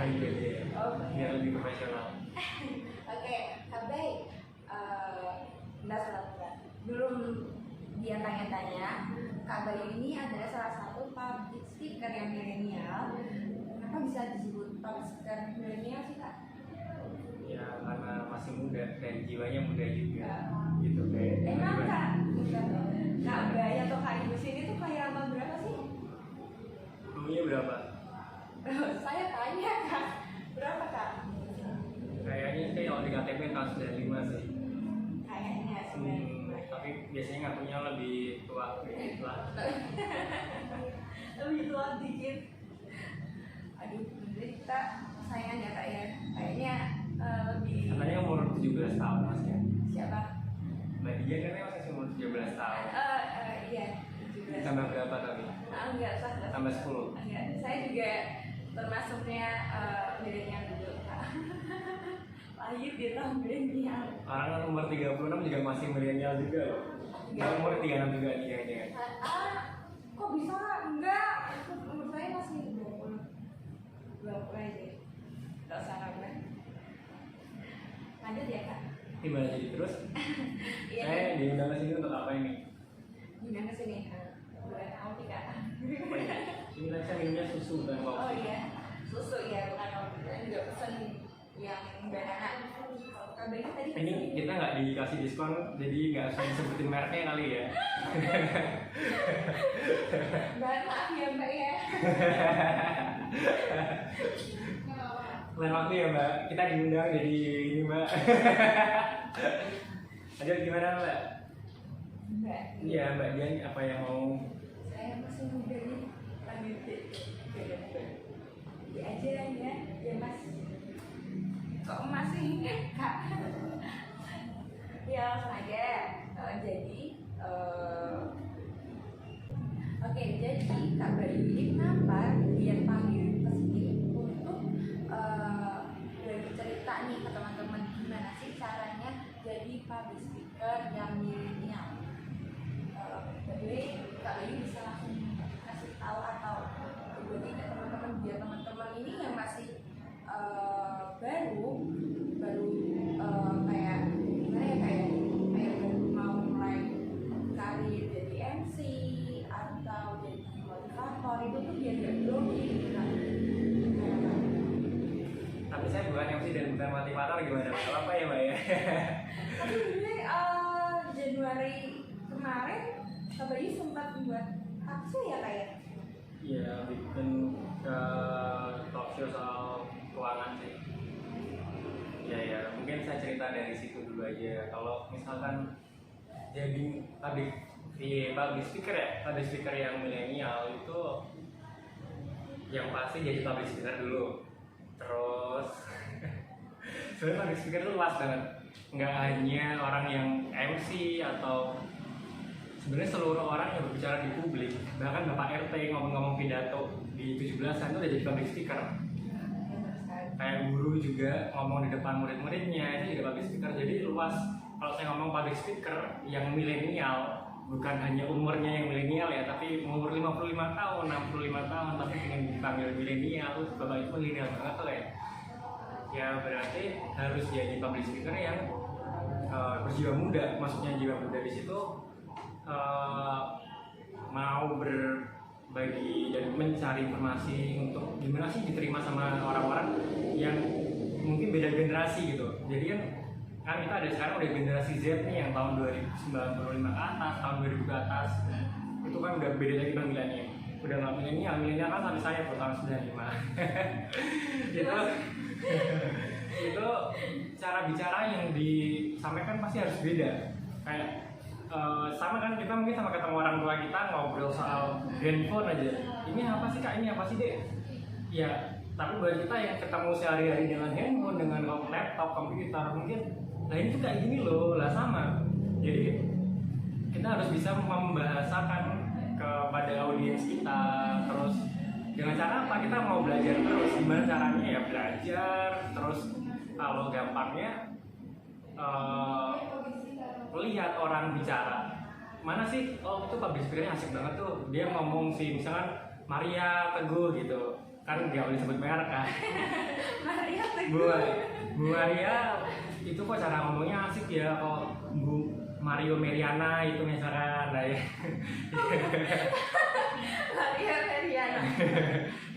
aja deh, biar lebih profesional. Oke, Kak Bay, enggak salah. Belum dia tanya-tanya, Kak Bayu ini adalah salah satu public speaker yang milenial. Kenapa bisa disebut public speaker milenial sih, Kak? Ya karena masih muda dan jiwanya muda juga, gitu kayak. Emang Kak Bay atau Kak Ibu sini tuh kayak tahun berapa sih? Umurnya berapa? Saya tanya, Kak. Berapa, Kak? Kayaknya sih kalau di KTP tahun 95 sih. Kayaknya Tapi biasanya ngakunya lebih tua gitu lah. lebih tua dikit. Aduh, jadi kita sayang ya, Kak ya. Kayaknya lebih. Katanya umur 17 tahun mas ya. Siapa? Mbak Dian kan masih umur 17 tahun. Iya. 17. Tambah berapa tadi? Enggak sah. Tambah 10. Enggak. Saya juga termasuknya milenial dulu, Kak. Lahir di tahun milenial. Orang kan umur 36 juga masih milenial juga loh. Nggak umur 36 juga nih jangan-jangan. Kok bisa? Enggak. Umur saya masih 20. 20 aja. Enggak usah nambah. Lanjut ya, Kak. Gimana jadi terus? Iya. Saya diundang ke sini untuk apa ini? Gimana sini? Buat kopi, Kak. Apa ini? Ini tadi saya minumnya susu dan Oh kopi. iya. Susu ya, bukan kopi. Saya juga pesen yang banana. Kabelnya tadi Ini kita nggak dikasih diskon, jadi nggak usah disebutin mereknya kali ya. Maaf ya, Mbak ya. Lain waktu ya Mbak, kita diundang jadi ini Mbak. Lanjut gimana Mbak? Mbak. Iya Mbak Dian, apa yang mau? Saya masih muda nih. Lanjut deh. Ya aja ya, ya Mas. Kok masih Kak? Ya langsung aja. Jadi Kak Bayu ini kenapa dia panggil ke sini untuk bagi cerita nih ke teman-teman gimana sih caranya jadi public speaker yang milenial. Jadi Kak Bayu bisa langsung kasih tahu atau bagi ke teman-teman biar teman-teman ini yang masih baru kayak gimana ya kayak baru mau mulai karir jadi MC atau jadi motivator itu tuh biar gak grogi gitu kan. Tapi saya bukan MC dan bukan motivator, gimana Mbak? Apa ya Mbak ya? Tapi sebenarnya Januari kemarin Kak Bayu sempat membuat apa ya kayak? Iya, bikin talk show soal keuangan sih. Ya, mungkin saya cerita dari situ dulu aja. Kalau misalkan jadi public speaker yang milenial itu yang pasti jadi public speaker dulu. Terus sebenarnya public speaker itu luas banget. Nggak hanya orang yang MC atau sebenarnya seluruh orang yang berbicara di publik, bahkan Bapak RT ngomong-ngomong pidato di 17-an itu udah jadi public speaker. Kayak guru juga ngomong di depan murid-muridnya itu juga public speaker. Jadi luas. Kalau saya ngomong public speaker yang milenial, bukan hanya umurnya yang milenial ya, tapi umur 55 tahun, 65 tahun tapi ingin dipanggil milenial, Bapak itu milenial banget tuh ya. Ya berarti harus jadi public speaker yang berjiwa muda. Maksudnya jiwa muda di situ mau berbagi dan mencari informasi untuk gimana sih diterima sama orang-orang yang mungkin beda generasi gitu. Jadi kan kita ada sekarang udah generasi Z nih yang tahun 1995 ke atas, tahun 2000 ke atas. Itu kan udah beda lagi panggilannya. Udah nggak milenial kan sampai saya tahun 95. itu cara bicara yang disampaikan pasti harus beda. Kayak sama kan kita mungkin sama ketemu orang tua kita ngobrol soal handphone aja. Ini apa sih Kak? Ini apa sih Dek? Ya, tapi buat kita yang ketemu sehari-hari dengan handphone, dengan laptop, komputer mungkin lah ini tuh kayak gini loh, lah sama. Jadi kita harus bisa membahasakan kepada audiens kita. Terus dengan cara apa? Kita mau belajar terus. Gimana caranya ya belajar. Terus kalau gampangnya lihat orang bicara, mana sih, oh itu public speaker-nya asik banget tuh, dia ngomong sih misalkan Maria Teguh gitu, kan nggak boleh sebut merek kan. Maria Bu Maria itu kok cara ngomongnya asik ya, kok Bu Mario Meriana itu misalkan lah ya. Maria Meriana.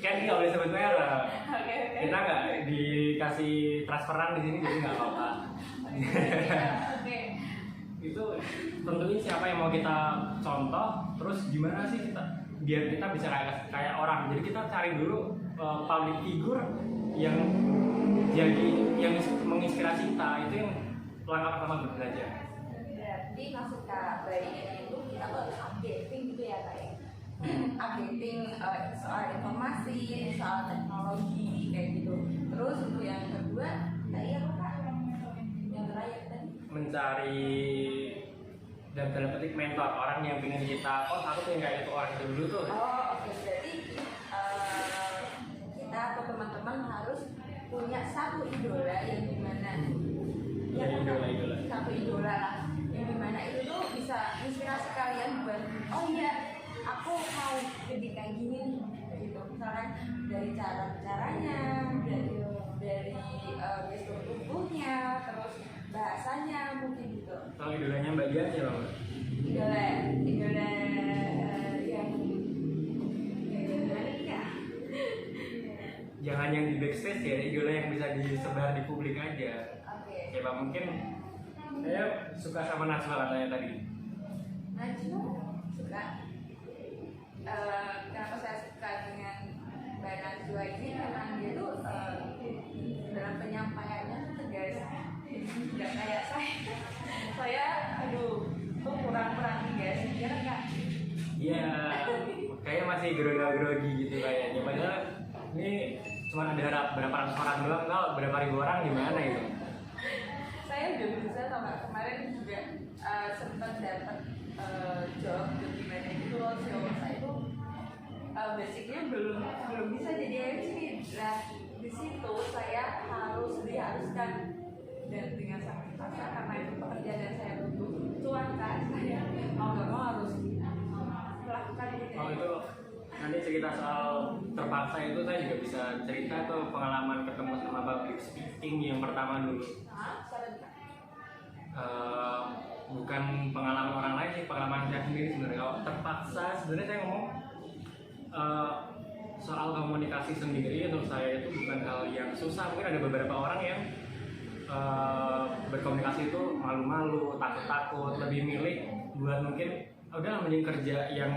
Kan nggak boleh sebut merek. Oke. Kita nggak dikasih transferan di sini jadi nggak apa-apa. Oke. Itu tentuin siapa yang mau kita contoh, terus gimana sih kita biar kita bisa kayak orang. Jadi kita cari dulu public figure yang jadi yang menginspirasi kita, itu yang langkah pertama belajar. Berarti maksud Kak Bayi itu kita harus updating gitu ya Kak ya? Updating soal informasi, soal teknologi kayak gitu. Terus untuk yang kedua tadi apa Kak? Yang terakhir tadi? Mencari dan dalam petik mentor, orang yang pengen kita, oh aku pengen kayak itu orang itu dulu tuh. Oh oke, berarti kita atau teman-teman harus punya satu idola yang dimana Ya, idola. satu idola lah yang dimana itu tuh bisa inspirasi kalian buat oh iya aku mau jadi kayak gini nih gitu. Misalkan dari caranya, dari gestur tubuhnya, terus bahasanya mungkin gitu. Kalau idolanya Mbak Dian siapa Mbak? Idola yang gimana ya? Jangan yang di backstage ya, idola yang bisa disebar di publik aja. Oke. Ya Pak, mungkin saya suka sama Najwa katanya tadi. Najwa suka. Kenapa saya suka dengan Mbak Najwa ini karena dia tuh dalam penyampaiannya tuh tegas, tidak kayak saya aduh tuh kurang tegas ya kan. Iya, kayaknya masih grogi gitu kayaknya. Padahal ini cuma ada berapa ratus orang doang, kalau berapa ribu orang gimana itu? Saya udah berusaha sama kemarin juga sempat dapat job di mana itu loh, saya itu basicnya belum bisa jadi MC. Nah di situ saya diharuskan dan dengan sangat terpaksa karena itu pekerjaan yang saya butuh cuan kan, saya mau nggak mau harus melakukan itu. Oh itu nanti cerita soal terpaksa itu saya juga bisa cerita tuh pengalaman ketemu sama public speaking yang pertama dulu. Bukan pengalaman orang lain sih, pengalaman saya sendiri sebenarnya. Kalau terpaksa sebenarnya saya ngomong soal komunikasi sendiri untuk saya itu bukan hal yang susah. Mungkin ada beberapa orang yang berkomunikasi itu malu-malu, takut-takut, lebih milih buat mungkin udah mending kerja yang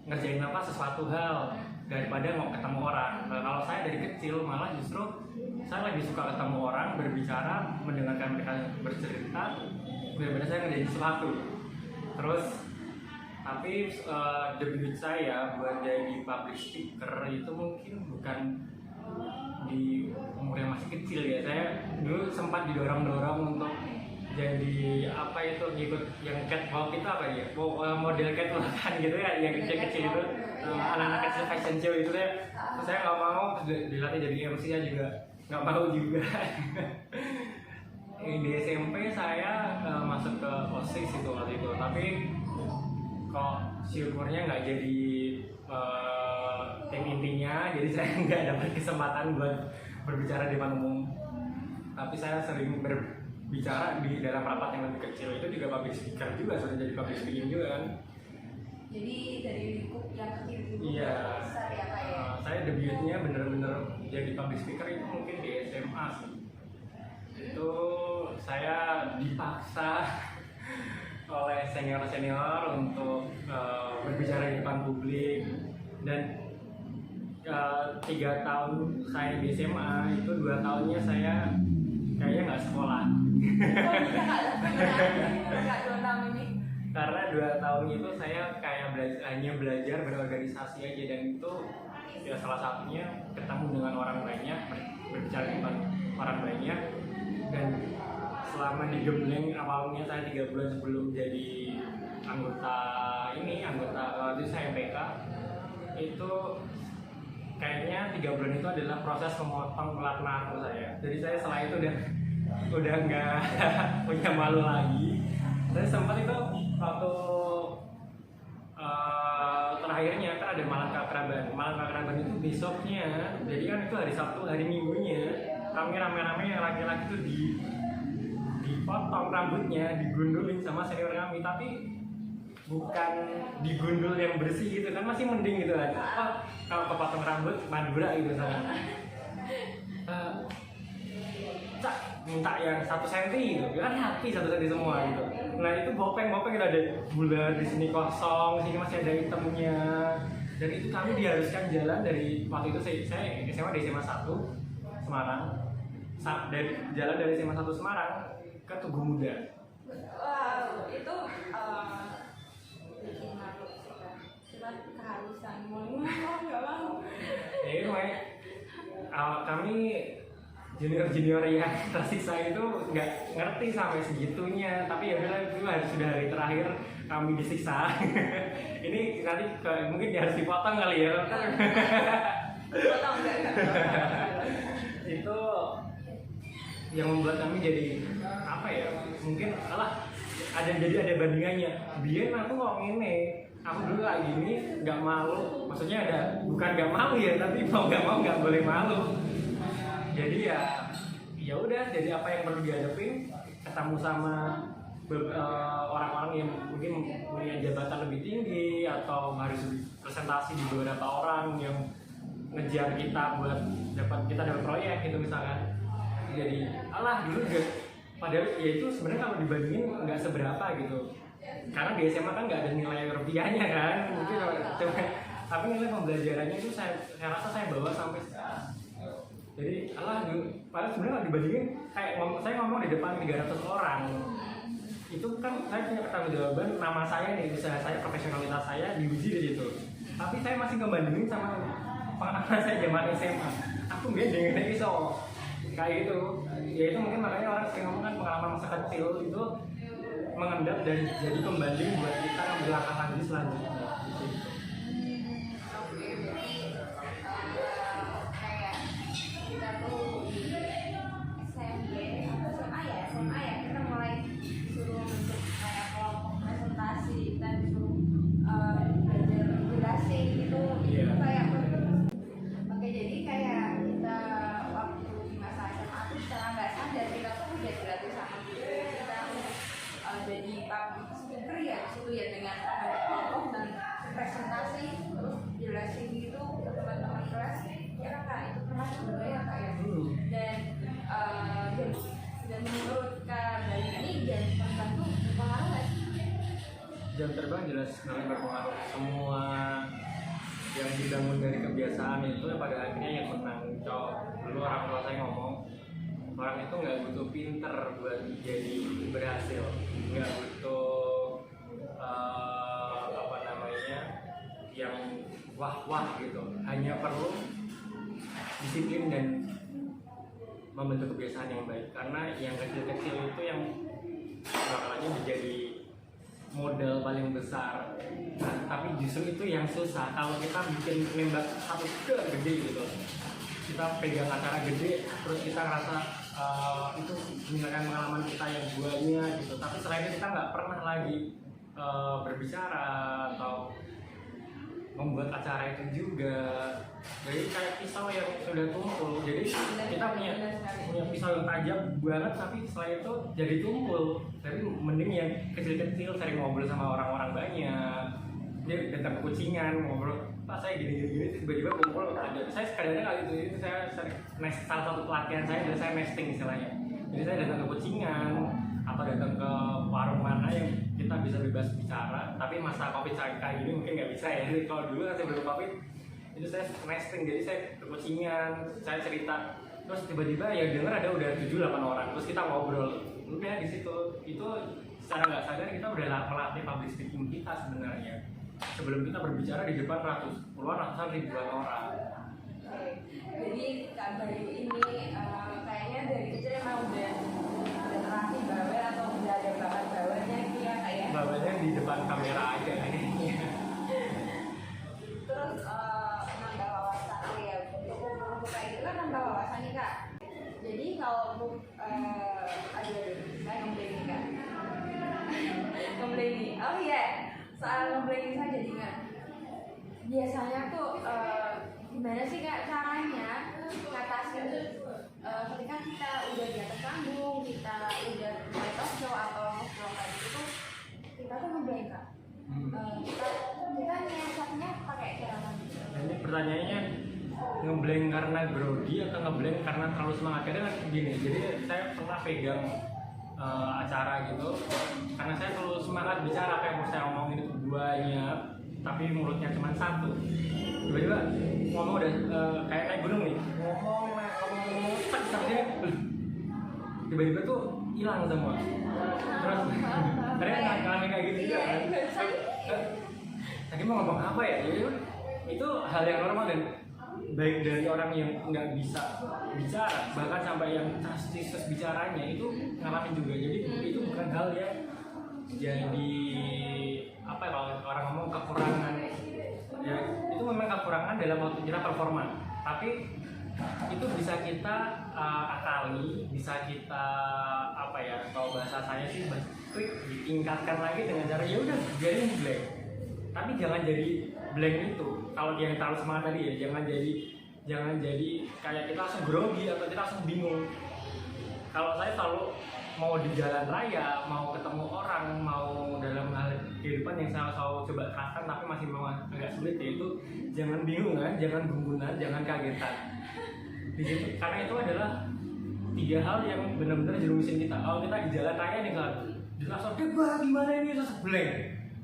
ngerjain sesuatu hal daripada mau ketemu orang. Kalau saya dari kecil malah justru saya lebih suka ketemu orang, berbicara, mendengarkan mereka bercerita daripada saya ngerjain sesuatu. Terus tapi debut saya buat jadi public speaker itu mungkin bukan di umur yang masih kecil ya. Saya dulu sempat didorong-dorong untuk jadi apa itu, ngikut yang catwalk itu apa ya, model catwalk kan gitu ya, yang kecil-kecil itu, anak-anak kecil fashion show itu ya. Terus saya nggak mau dilatih jadi MC nya juga nggak mau juga. Di SMP saya masuk ke OSIS itu waktu itu, tapi kok syukurnya nggak jadi tim intinya, jadi saya nggak dapat kesempatan buat berbicara di depan umum. Tapi saya sering berbicara di dalam rapat yang lebih kecil, itu juga public speaker juga, sudah jadi public speaking juga kan. Jadi dari lingkup yang kecil dulu iya, besar ya Pak ya. saya debutnya bener-bener jadi public speaker itu mungkin di SMA sih. Itu saya dipaksa oleh senior-senior untuk berbicara di depan publik, dan 3 tahun saya di SMA itu 2 tahunnya saya kayaknya nggak sekolah. Oh bisa nggak 2 tahun ini? Karena 2 tahun itu saya kayak hanya belajar berorganisasi aja, dan itu ya salah satunya ketemu dengan orang banyak, berbicara dengan orang banyak. Dan selama di Gembleng awalnya saya 3 bulan sebelum jadi anggota waktu saya MPK, itu kayaknya 3 bulan itu adalah proses memotong pelat naru saya. Jadi saya setelah itu udah nggak punya malu lagi. Saya sempat itu waktu terakhirnya kan ada malam keakraban. malam keakraban itu besoknya, jadi kan itu hari Sabtu, hari Minggunya kami rame-rame yang laki-laki tuh dipotong rambutnya, digundulin sama senior kami, tapi bukan digundul yang bersih gitu kan, masih mending gitu kan. Kalau kepotong rambut Madura gitu sama Cak, minta yang 1 senti gitu, kan hati 1 senti semua gitu. Nah itu bopeng-bopeng gitu, ada bulan di sini kosong, sini masih ada hitamnya. Dan itu kami diharuskan jalan dari waktu itu saya SMA di SMA 1 Semarang, dari jalan dari SMA 1 Semarang ke Tugu Muda. Wow, itu bikin malu sih kan. Cuma keharusan mau nggak mau. Ya itu kami junior yang tersisa itu nggak ngerti sampai segitunya, tapi ya udah itu sudah hari terakhir kami disiksa. Ini nanti mungkin harus dipotong kali ya. Potong enggak. Itu yang membuat kami jadi apa ya, mungkin ada bandingannya. Biar aku kok ini, aku dulu kayak gini nggak malu, maksudnya bukan nggak malu ya, tapi mau nggak boleh malu. Jadi ya udah, jadi apa yang perlu dihadapin, ketemu sama orang-orang yang mungkin punya jabatan lebih tinggi atau harus presentasi di beberapa orang yang ngejar kita buat dapat proyek gitu misalkan. Jadi dulu juga, padahal ya itu sebenarnya kalau dibandingin nggak seberapa gitu, karena di SMA kan nggak ada nilai rupiahnya kan, mungkin tapi nilai pembelajarannya itu saya rasa saya bawa sampai sekarang. Jadi padahal sebenarnya kalau dibandingin, kayak saya ngomong di depan 300 orang, itu kan saya punya pertanggungjawaban, nama saya nih, usaha saya, profesionalitas saya diuji di situ. Tapi saya masih ngebandingin sama pengalaman saya zaman SMA. Aku nggak iso kayak gitu. Ya itu mungkin makanya orang sering ngomong kan, pengalaman masa kecil itu mengendap dan jadi pembanding buat kita ngambil langkah lanjut selanjutnya. Jam terbang jelas sangat berpengaruh. Semua yang dibangun dari kebiasaan itu pada akhirnya yang menang. Dulu orang tua saya ngomong, orang itu nggak butuh pinter buat jadi berhasil, nggak butuh yang wah gitu, hanya perlu disiplin dan membentuk kebiasaan yang baik. Karena yang kecil-kecil itu yang bakalannya menjadi modal paling besar. Nah, tapi justru itu yang susah. Kalau kita bikin nembak satu gede gitu, kita pegang acara gede, terus kita ngerasa itu meninggalkan pengalaman kita yang banyak gitu. Tapi selain itu kita nggak pernah lagi berbicara atau membuat acara itu juga. Jadi kayak pisau yang sudah tumpul. Jadi kita punya pisau yang tajam banget, tapi setelah itu jadi tumpul. Tapi mending yang kecil-kecil, sering ngobrol sama orang-orang banyak. Dia datang ke kucingan ngobrol, Pak saya gini tiba-tiba kumpul ada. Saya kadang-kadang kali itu saya sering salah satu pelatihan saya adalah saya nesting istilahnya. Jadi saya datang ke kucingan atau datang ke warung mana yang kita bisa bebas bicara, tapi masa covid kayak gini mungkin nggak bisa ya. Jadi kalau dulu kan sebelum covid itu saya nesting, jadi saya ke kucingan, saya cerita, terus tiba-tiba ya dengar ada udah 7-8 orang, terus kita ngobrol, udah di situ itu secara nggak sadar kita udah melatih public speaking kita sebenarnya sebelum kita berbicara di depan ratusan ribuan orang. Jadi Kak Bayu ini kayaknya dari kecil emang udah terlatih bawel atau udah ada bakat bawelnya gitu ya kayak bawelnya di depan kamera aja kayaknya. Terus nambah wawasan ya, buku kayak gitu kan nambah wawasan nih Kak. Jadi kalau saya ngeblank nih Kak. Ngeblank nih, oh iya soal ngeblank saya jadi ingat. Biasanya tuh gimana sih Kak caranya ngatasin ketika kita udah di atas panggung, kita udah mulai talk show atau ngobrol kayak gitu, kita tuh ngeblank Kak. Kita nyiapnya pakai cara apa gitu? Ini pertanyaannya ngeblank karena grogi atau ngeblank karena terlalu semangat? Kadang kan gini, jadi saya pernah pegang acara gitu, karena saya terlalu semangat bicara, kayak mau saya ngomongin itu banyak tapi mulutnya cuma satu, tiba-tiba ngomong udah kayak naik gunung nih, ngomong tak sampai tiba-tiba tuh hilang semua. Terus ternyata ngalamin kayak gitu juga kan. Tadi mau ngomong apa ya? Itu hal yang normal dan baik dari orang yang nggak bisa bicara, bahkan sampai yang trust bicaranya itu ngalamin juga. Jadi itu bukan hal yang jadi apa ya, kalau orang ngomong kekurangan ya, itu memang kekurangan dalam waktu kita performa, tapi itu bisa kita akali, bisa kita apa ya, kalau bahasa saya sih ditingkatkan lagi dengan cara ya udah biarin blank, tapi jangan jadi blank itu. Kalau yang terlalu semangat tadi ya, jangan jadi kayak kita langsung grogi atau kita langsung bingung. Kalau saya selalu mau di jalan raya, mau ketemu orang, mau dalam hal kehidupan yang saya selalu coba terapkan tapi masih agak sulit, yaitu jangan bingungan, jangan gunggunan, jangan kagetan. Di situ, karena itu adalah 3 hal yang benar-benar jerumisin kita. Kalau kita di jalan raya nih kan, langsung wah gimana ini, terus blank.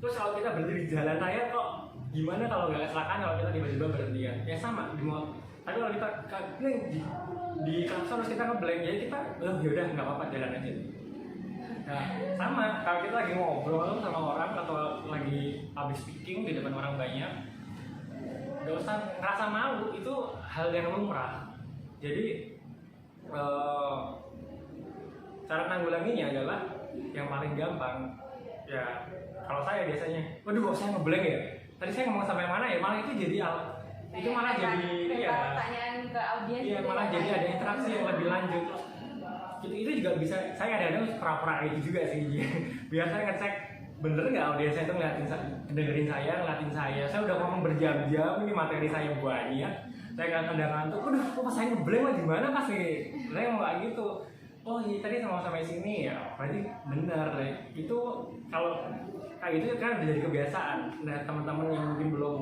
Terus kalau kita berhenti di jalan raya kok gimana kalau nggak kecelakaan, kalau kita tiba-tiba berhentian ya sama di mall. Tapi kalau kita blank di kantor terus kita ngeblank, jadi kita yaudah nggak apa-apa jalan aja. Nah sama kalau kita lagi ngobrol sama orang atau lagi public speaking di depan orang banyak, nggak usah ngerasa malu, itu hal yang lumrah. Jadi cara nanggulanginya adalah yang paling gampang ya, kalau saya biasanya waduh kok saya ngeblank ya, tadi saya ngomong sampai mana ya, malah itu jadi itu malah jadi ya pertanyaan ke audiens iya, malah jadi ada interaksi yang lebih lanjut. Itu juga bisa, saya kadang-kadang pura-pura itu juga sih biar saya ngecek bener nggak audiens saya itu dengerin saya, ngeliatin saya udah ngomong berjam-jam, ini materi saya banyak, saya nggak kadang-kadang aduh kok saya ngeblank lah, gimana pas nih saya mau kayak gitu. Oh iya tadi sama sampai sini ya, berarti benar deh. Itu kalau kayak gitu kan udah jadi kebiasaan. Nah teman-teman yang mungkin belum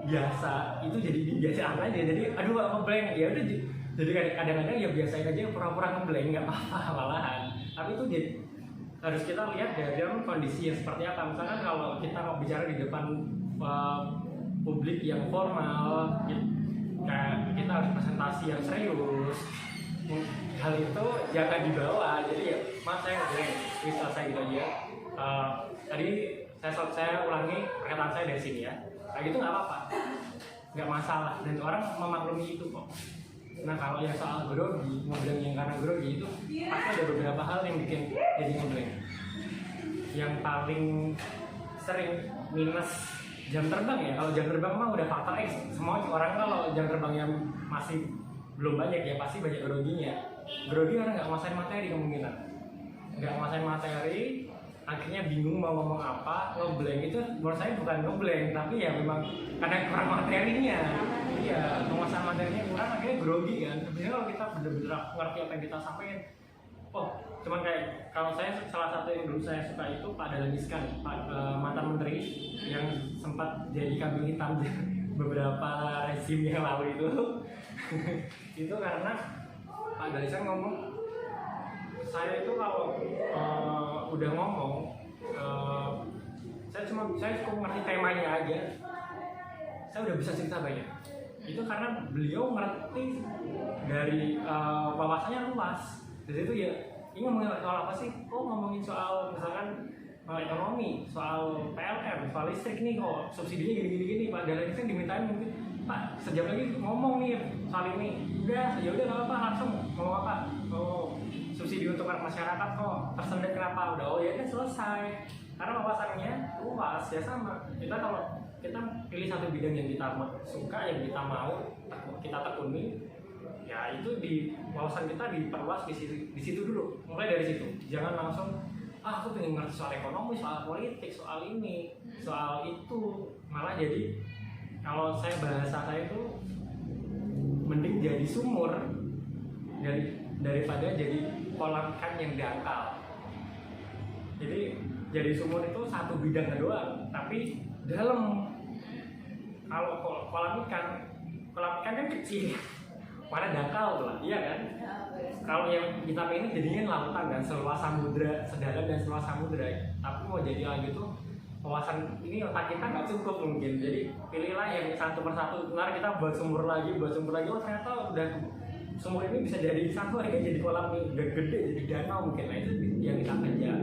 biasa, itu jadi kebiasaan aja. Jadi aduh gak ngeblank, ya udah jadi kadang-kadang ya biasain aja pura-pura ngeblank, nggak apa-apa malahan. Tapi itu jadi harus kita lihat dari kondisi yang seperti apa. Misalkan kalau kita mau bicara di depan publik yang formal, kayak kita harus presentasi yang serius, hal itu jangan dibawa. Jadi ya mas saya ngeblank, ini selesai gitu aja. Tadi saya ulangi perkataan saya dari sini ya, kayak gitu nggak apa-apa, nggak masalah, dan orang memaklumi itu kok. Nah kalau yang soal grogi, ngeblank yang karena grogi itu pasti ada beberapa hal yang bikin jadi ngeblank. Yang paling sering minus jam terbang ya, kalau jam terbang mah udah faktor X, semua orang kalau jam terbang yang masih belum banyak ya pasti banyak groginya. Grogi karena nggak nguasain materi, kemungkinan nggak nguasain materi, akhirnya bingung mau ngomong apa, ngeblank. Itu menurut saya bukan ngeblank, tapi ya memang karena kurang materinya. Iya, penguasaan materinya kurang, akhirnya grogi kan. Sebenarnya kalau kita benar-benar ngerti apa yang kita sampaikan, oh cuman kayak kalau saya salah satu yang dulu saya suka itu Pak Dahlan Iskan, mantan menteri yang sempat jadi kambing hitam beberapa rezim yang lalu itu. Itu karena Pak Dahlan Iskan ngomong, saya itu kalau udah ngomong saya cukup ngerti temanya aja, saya udah bisa cerita banyak. Itu karena beliau ngerti dari wawasannya luas. Dari itu ya ini ngomongin soal apa sih? Oh ngomongin soal misalkan ekonomi, soal PLN, soal listrik nih, kok subsidinya gini. Pak Dahlan Iskan dimintain mungkin Pak sejam lagi ngomong nih soal ini. Udah, ya udah nggak apa-apa, langsung ngomong apa? Oh subsidi untuk masyarakat kok tersendat, kenapa? Udah, oh ya kan selesai. Karena wawasannya luas ya. Sama kita, kalau kita pilih satu bidang yang kita suka, yang kita mau, kita tekuni, ya itu di wawasan kita diperluas di situ dulu. Mulai dari situ, jangan langsung aku pengen ngerti soal ekonomi, soal politik, soal ini, soal itu. Malah jadi kalau bahasa saya itu mending jadi sumur daripada jadi kolam ikan yang dangkal. Jadi jadi sumur itu satu bidang doang, tapi dalam. Kalau kolam ikan kan kecil, mana dangkal tuh lah, iya kan? Kalau yang kita pengen jadinya lautan dan seluas samudra, sedalam dan seluas samudra. Tapi mau jadi lagi tuh wawasan ini otak kita nggak cukup mungkin. Jadi pilihlah yang satu persatu. Ntar kita buat sumur lagi. Oh ternyata udah sumur ini bisa jadi satu akhirnya jadi kolam gede, jadi danau mungkin. Nah itu yang kita kejar.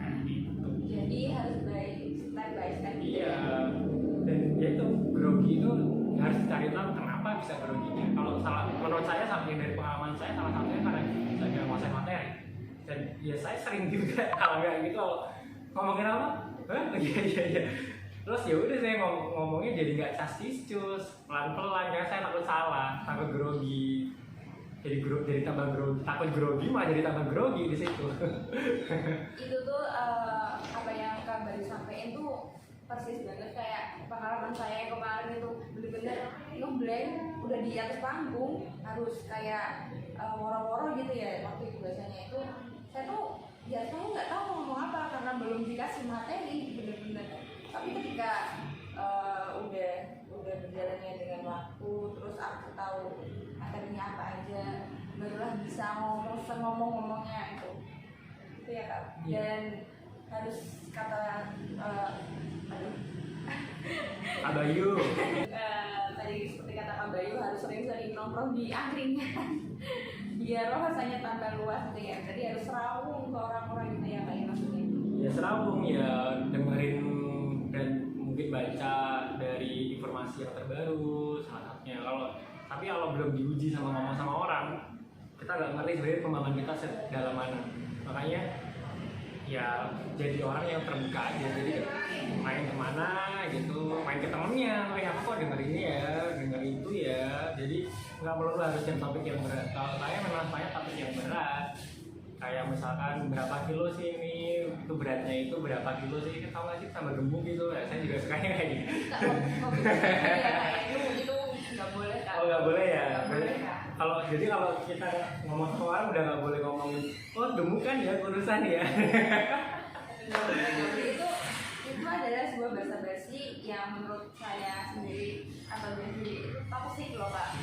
Nah gitu. Jadi harus step by step. Iya. Dan ya itu grogi itu harus cari tahu kenapa bisa groginya. Kalau menurut saya sampai dari pengalaman saya salah satunya karena saya nggak menguasai materi. Dan ya saya sering juga kalau nggak gitu ngomongin apa? Iya. Terus ya udah saya ngomongnya jadi nggak castis-cus, pelan-pelan karena saya takut salah, takut grogi. Jadi tambah grogi, takut grogi malah jadi tambah grogi di situ. Itu tuh apa yang Kak baru sampaikan tuh persis banget kayak pengalaman saya yang kemarin itu bener-bener ngeblank udah di atas panggung harus kayak woro-woro gitu ya. Waktu itu biasanya itu saya tuh biasanya nggak tahu ngomong apa karena belum dikasih materi bener-bener. Tapi ketika udah berjalannya dengan waktu, terus aku tahu materinya apa aja, barulah bisa ngomongnya itu ya Kak. Dan harus kata Kak Bayu. Tadi seperti kata Kak Bayu harus sering-sering nongkrong di angkringan biar rasanya tambah luas gitu ya. Jadi harus serawung ke orang-orang gitu ya Kak maksudnya. Ya serawung ya, dengerin dan mungkin baca dari informasi yang terbaru salah satunya. Tapi kalau belum diuji sama ngomong sama orang, kita nggak ngerti sebenarnya kembangan kita dalam mana. Makanya ya jadi orang yang terbuka aja, jadi main kemana gitu, main ke temennya, aku kok denger ini ya, denger itu ya. Jadi nggak perlu harus yang topik yang berat. Kalau saya memang banyak topik yang berat, kayak misalkan berapa kilo sih ini, itu beratnya itu berapa kilo sih, kan tahu nggak sih tambah gemuk gitu. Ya, saya juga sukanya kayak gitu. Itu nggak boleh Kak. Oh nggak boleh ya. Kalau kita ngomong sama orang udah nggak boleh ngomongin, oh gemuk kan ya urusan ya. itu adalah sebuah basa-basi yang menurut saya sendiri atau sendiri itu toksik loh Kak.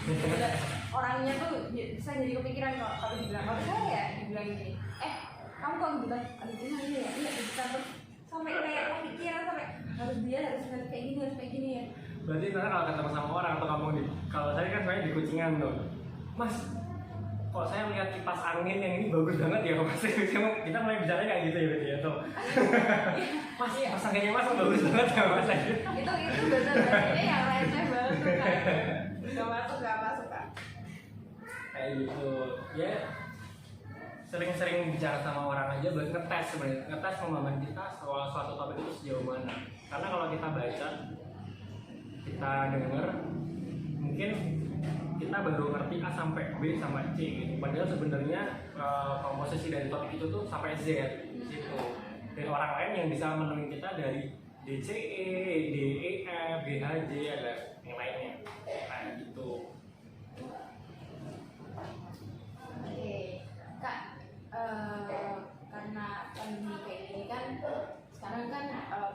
Orangnya tuh bisa jadi kepikiran kalau dibilang saya ya dibilang gini, kamu kok bilang aduh gimana ya, iya bisa terus sampai kayak kepikiran sampai harus kayak gini ya. Berarti ntar kalau ketemu sama orang atau kalau saya kan sebenarnya di Kucingan tuh, Mas, kok saya melihat kipas angin yang ini bagus banget ya Mas. Kita mulai bicara kayak gitu ya berarti ya tuh. Mas, kipas anginnya Mas bagus banget ya Mas. Itu bener-bener yang receh banget tuh kan. Gak masuk Kak. Kayak gitu. Ya sering-sering bicara sama orang aja buat ngetes sebenarnya. Ngetes pemahaman kita soal suatu topik itu sejauh mana. Karena kalau kita baca, kita denger, mungkin kita baru ngerti A sampai B sampai C gitu. Padahal sebenarnya komposisi dari topik itu tuh sampai Z gitu. Dan orang lain yang bisa menemukan kita dari D, C, E, D, E, F, G, H, J, ada yang lainnya. Kayak gitu. Oke, Kak, karena pandemi kayak gini kan sekarang kan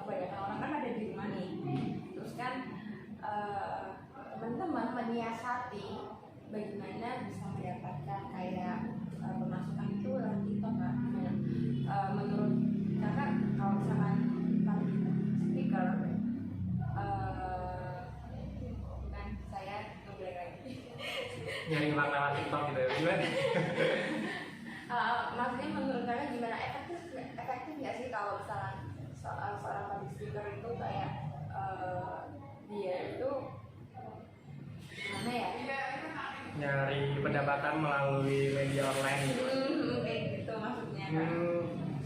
kebanyakan orang kan ada di rumah nih. Terus kan teman-teman menyiasati bagaimana bisa mendapatkan kayak pemasukan itu lewat TikTok Kak. Menurut Kakak kalau misalkan public speaker kan saya ngeblank lagi Nyari orang lewat TikTok gitu ya, gimana? Maksudnya menurut Kakak gimana, efektif nggak sih kalau misalkan seorang public speaker itu kayak dia itu gimana ya? Nyari pendapatan melalui media online gitu. Kayak gitu maksudnya.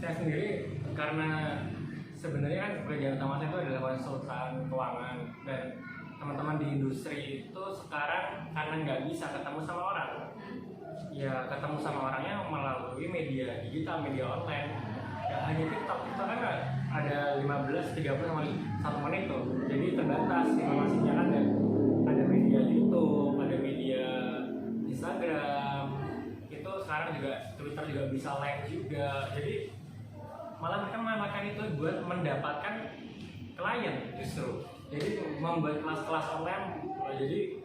Saya sendiri karena sebenarnya kan pekerjaan utama saya itu adalah konsultan keuangan, dan teman-teman di industri itu sekarang karena nggak bisa ketemu sama orang, ya ketemu sama orangnya melalui media digital, media online. Ya hanya TikTok kan ada 15, 30 sama 1 menit tuh, jadi terbatas informasinya kan. Ada media YouTube, ada media sekarang juga Twitter juga bisa live juga, jadi malah mereka memakai itu buat mendapatkan klien justru. Jadi membuat kelas-kelas online, jadi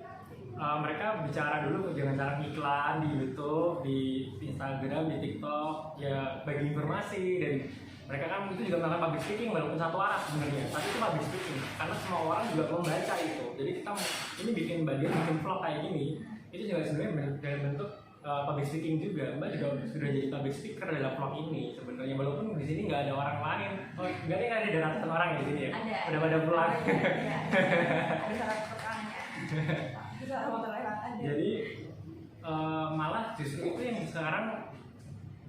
mereka bicara dulu dengan cara iklan di YouTube, di Instagram, di TikTok, ya bagi informasi. Dan mereka kan itu juga melakukan public speaking walaupun satu arah sebenarnya, tapi itu public speaking karena semua orang juga membaca itu. Jadi kita ini bikin vlog kayak gini, itu juga sebenarnya dalam bentuk public speaking juga. Mbak juga sudah jadi public speaker dalam vlog ini sebenarnya, walaupun di sini nggak ada orang lain. Oh, nggak ada ratusan orang ya di sini ya? Ada. Udah pada pulang. Ada salah pertanyaan. Bisa motor lewat aja. Jadi malah justru itu yang sekarang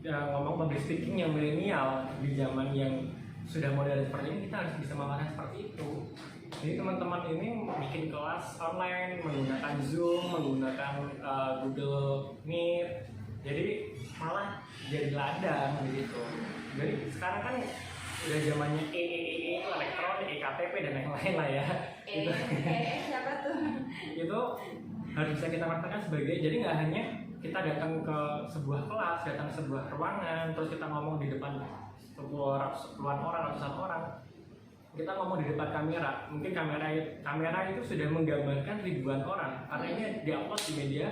ngomong public speaking yang milenial di zaman yang sudah modern seperti ini, kita harus bisa melakukan seperti itu. Jadi teman-teman ini bikin kelas online menggunakan Zoom, menggunakan Google Meet, jadi malah jadi ladang gitu. Jadi sekarang kan udah zamannya itu elektronik, EKTP dan lain-lain lah ya. Siapa tuh? Itu harus bisa kita manfaatkan sebagai, jadi nggak hanya kita datang ke sebuah kelas, datang ke sebuah ruangan, terus kita ngomong di depan puluhan orang, ratusan orang. Kita ngomong di depan kamera, mungkin kamera itu sudah menggambarkan ribuan orang karena ini diupload di media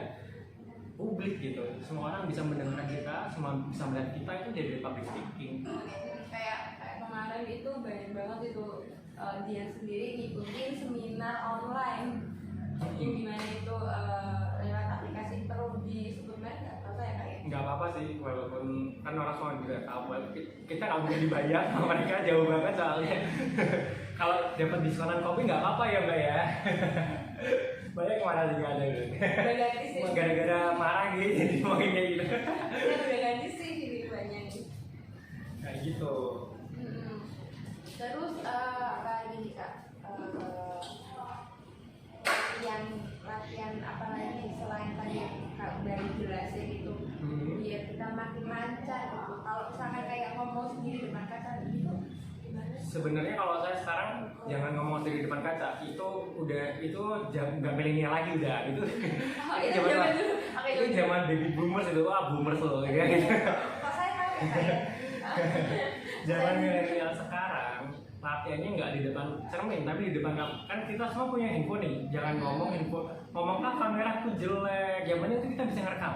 publik gitu. Semua orang bisa mendengar kita, semua bisa melihat kita, itu jadi public speaking. Kayak kemarin itu banyak banget itu dia sendiri ngikutin seminar online yang dimana itu lewat aplikasi, perlu disebut merek nggak apa ya kayak? Nggak apa-apa sih, walaupun kan orang semua juga tahu, kita nggak mungkin dibayar sama mereka, jauh banget soalnya. Kalau dapat diskonan kopi nggak apa-apa ya mbak ya. Banyak kemana juga ada gitu. Udah ganti sih. Gara-gara marah gitu, jadi makin kayak gitu. Udah ganti sih ini banyak nih. Kayak gitu. Terus apa lagi nih kak? Latihan apa lagi selain tadi yang kak udah dijelasin itu, biar kita makin lancar gitu. Kalau misalkan kayak ngomong sendiri depan kaca gitu, gimana? Sebenarnya kalau saya sekarang jangan ngomong di depan kaca, itu nggak milenial lagi udah itu. Itu zaman baby boomers itu, boomers loh ya gitu. Kok saya tahu ya kayak Zaman milenial sekarang latihannya nggak di depan cermin tapi di depan kan kita semua punya handphone nih. Jangan ngomong kameraku jelek, yang penting itu kita bisa ngerekam.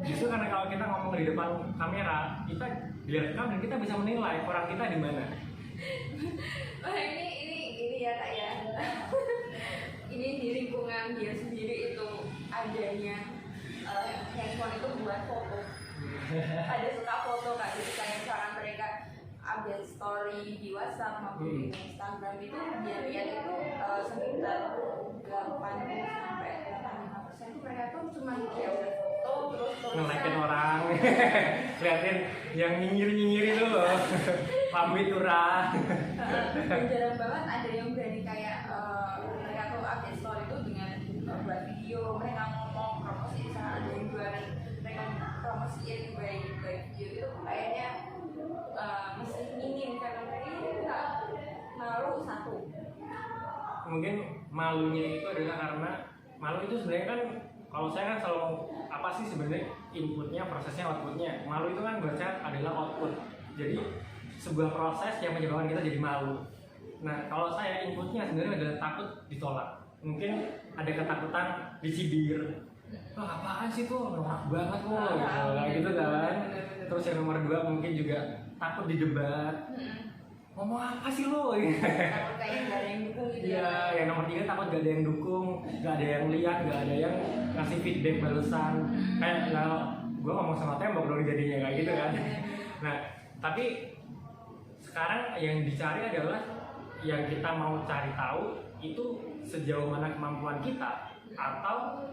Justru karena kalau kita ngomong di depan kamera, kita direkam dan kita bisa menilai orang kita di mana. Oh, ini ya kak ya. Ini di lingkungan dia sendiri itu adanya handphone itu buat foto. Ada suka foto kak, jadi kayak misalkan mereka update story di WhatsApp maupun di Instagram itu dia lihat itu sekitar 80 sampai 85% itu mereka tuh cuma ya udah foto terus ngeliatin orang, liatin yang nyinyir itu loh, pamit turah. Dan jarang banget ada yang berani kayak mereka tuh update story itu dengan buat video, mereka ngomong promosi, misalnya ada yang jualan mereka promosiin baik video itu kayaknya masih minim karena mereka itu nggak malu satu. Mungkin malunya itu adalah karena malu itu sebenarnya kan, kalau saya kan selalu apa sih sebenarnya inputnya, prosesnya, outputnya. Malu itu kan berarti adalah output. Jadi sebuah proses yang menyebabkan kita jadi malu. Nah kalau saya inputnya sebenarnya adalah takut ditolak. Mungkin ada ketakutan dicibir. Wah apaan sih tuh, norak banget loh, gitu kan. Terus yang nomor 2 mungkin juga takut didebat. Ngomong apa sih lo? Takut kayak nggak ada yang dukung gitu. Iya, yang nomor 3 takut gak ada yang dukung, gak ada yang lihat, gak ada yang ngasih feedback balasan. Kayak gue ngomong sama tembok dong jadinya kayak gitu kan. Nah, tapi sekarang yang dicari adalah yang kita mau cari tahu itu sejauh mana kemampuan kita atau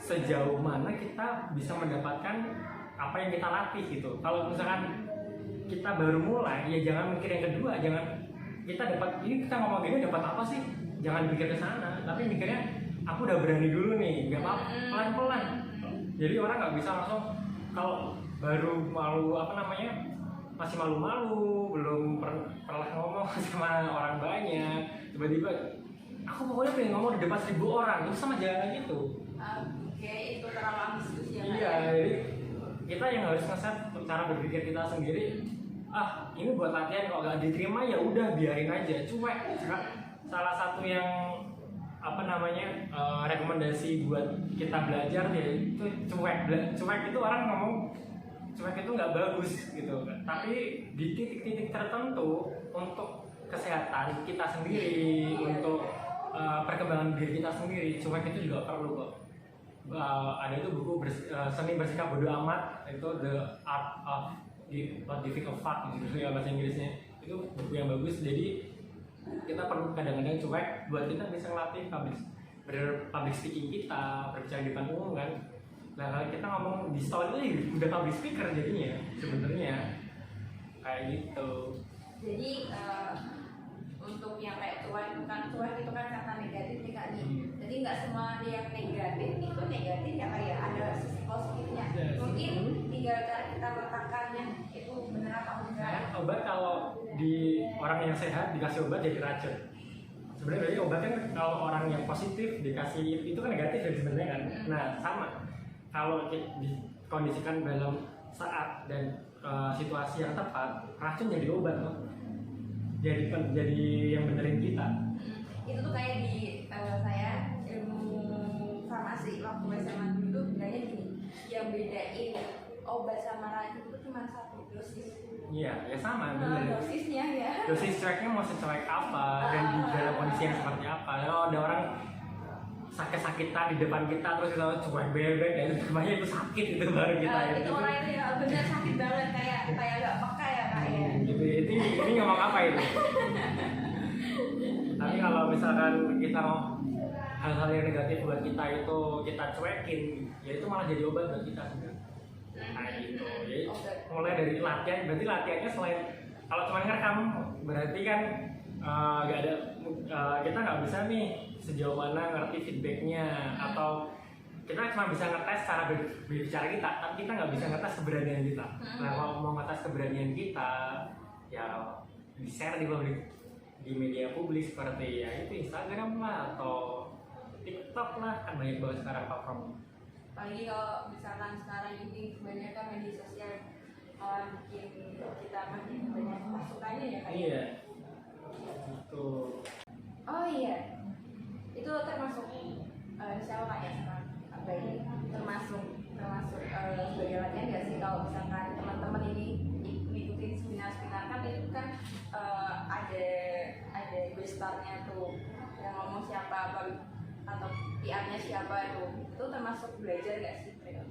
sejauh mana kita bisa mendapatkan apa yang kita latih gitu. Kalau misalkan kita baru mulai, ya jangan mikir yang kedua, jangan kita dapat ini, kita ngomong gini dapat apa sih? Jangan mikir ke sana, tapi mikirnya aku udah berani dulu nih, nggak apa, pelan-pelan. Jadi orang nggak bisa langsung kalau baru malu masih malu-malu, belum pernah ngomong sama orang banyak, tiba-tiba aku pokoknya pengen ngomong di depan 1000 orang, itu sama jalan gitu. Oke, itu terlalu ambisius ya. Iya, jadi kita kita yang harus ngeset cara berpikir kita sendiri. Ini buat latihan, kalau nggak diterima ya udah biarin aja, cuek. Salah satu yang rekomendasi buat kita belajar ya itu cuek itu orang ngomong cuek itu nggak bagus gitu, tapi di titik-titik tertentu untuk kesehatan kita sendiri, untuk perkembangan diri kita sendiri, cuek itu juga perlu kok. Ada itu buku Seni Bersikap Bodo Amat, itu The Art of Not Giving a Fuck gitu ya bahasa Inggrisnya. Itu buku yang bagus. Jadi kita perlu kadang-kadang cuek buat kita bisa ngelatih public speaking kita, berbicara di depan umum kan. Nah kalau kita ngomong di story itu udah public speaker jadinya sebenarnya kayak gitu. Jadi untuk yang kayak cuek itu kan kata negatif nih Kak nih. Jadi nggak semua yang negatif itu negatif ya kayak ada sisi positifnya. Mungkin tinggal cara kita letakkannya itu benar apa enggak. Obat kalau di orang yang sehat dikasih obat jadi racun. Sebenarnya dari obat kan kalau orang yang positif dikasih itu kan negatif ya sebenarnya kan. Nah sama kalau dikondisikan dalam saat dan situasi yang tepat, racun jadi obat loh. Jadi yang benerin kita. Itu tuh kayak di saya ilmu farmasi waktu SMA dulu tuh bilangnya gini, yang bedain obat sama racun itu cuma 1 dosis. Iya, ya sama bener. Dosisnya ya. Dosis cueknya mau secuek apa dan di dalam kondisi yang seperti apa. Kalau ada orang sakit-sakitan di depan kita terus kita cuek bebek ya itu itu sakit itu baru kita itu orang itu ya bener sakit banget kayak gak peka ya Kak ya. Gitu, ini ngomong apa itu? Tapi kalau misalkan kita mau hal-hal yang negatif buat kita itu kita cuekin, ya itu malah jadi obat buat kita sebenarnya. Nah gitu, jadi mulai dari latihan, berarti latihannya selain kalau cuma ngerekam berarti kan nggak ada kita nggak bisa nih sejauh mana ngerti feedbacknya, atau kita cuma bisa ngetes cara berbicara kita, tapi kita nggak bisa ngetes keberanian kita. Nah kalau mau ngetes keberanian kita ya di share di media publik seperti ya itu Instagram lah atau TikTok lah, kan banyak banget sekarang platform. Apalagi kalau misalkan sekarang ini kebanyakan media sosial bikin kita makin banyak masukannya ya Kak. Iya gitu. Oh iya, itu termasuk siapa Kak ya sekarang? Apa ini termasuk sebagai latihan nggak sih kalau misalkan teman-teman ini ngikutin seminar kan itu kan ada gestarnya tuh yang ngomong siapa atau PR-nya siapa itu termasuk belajar nggak sih mereka?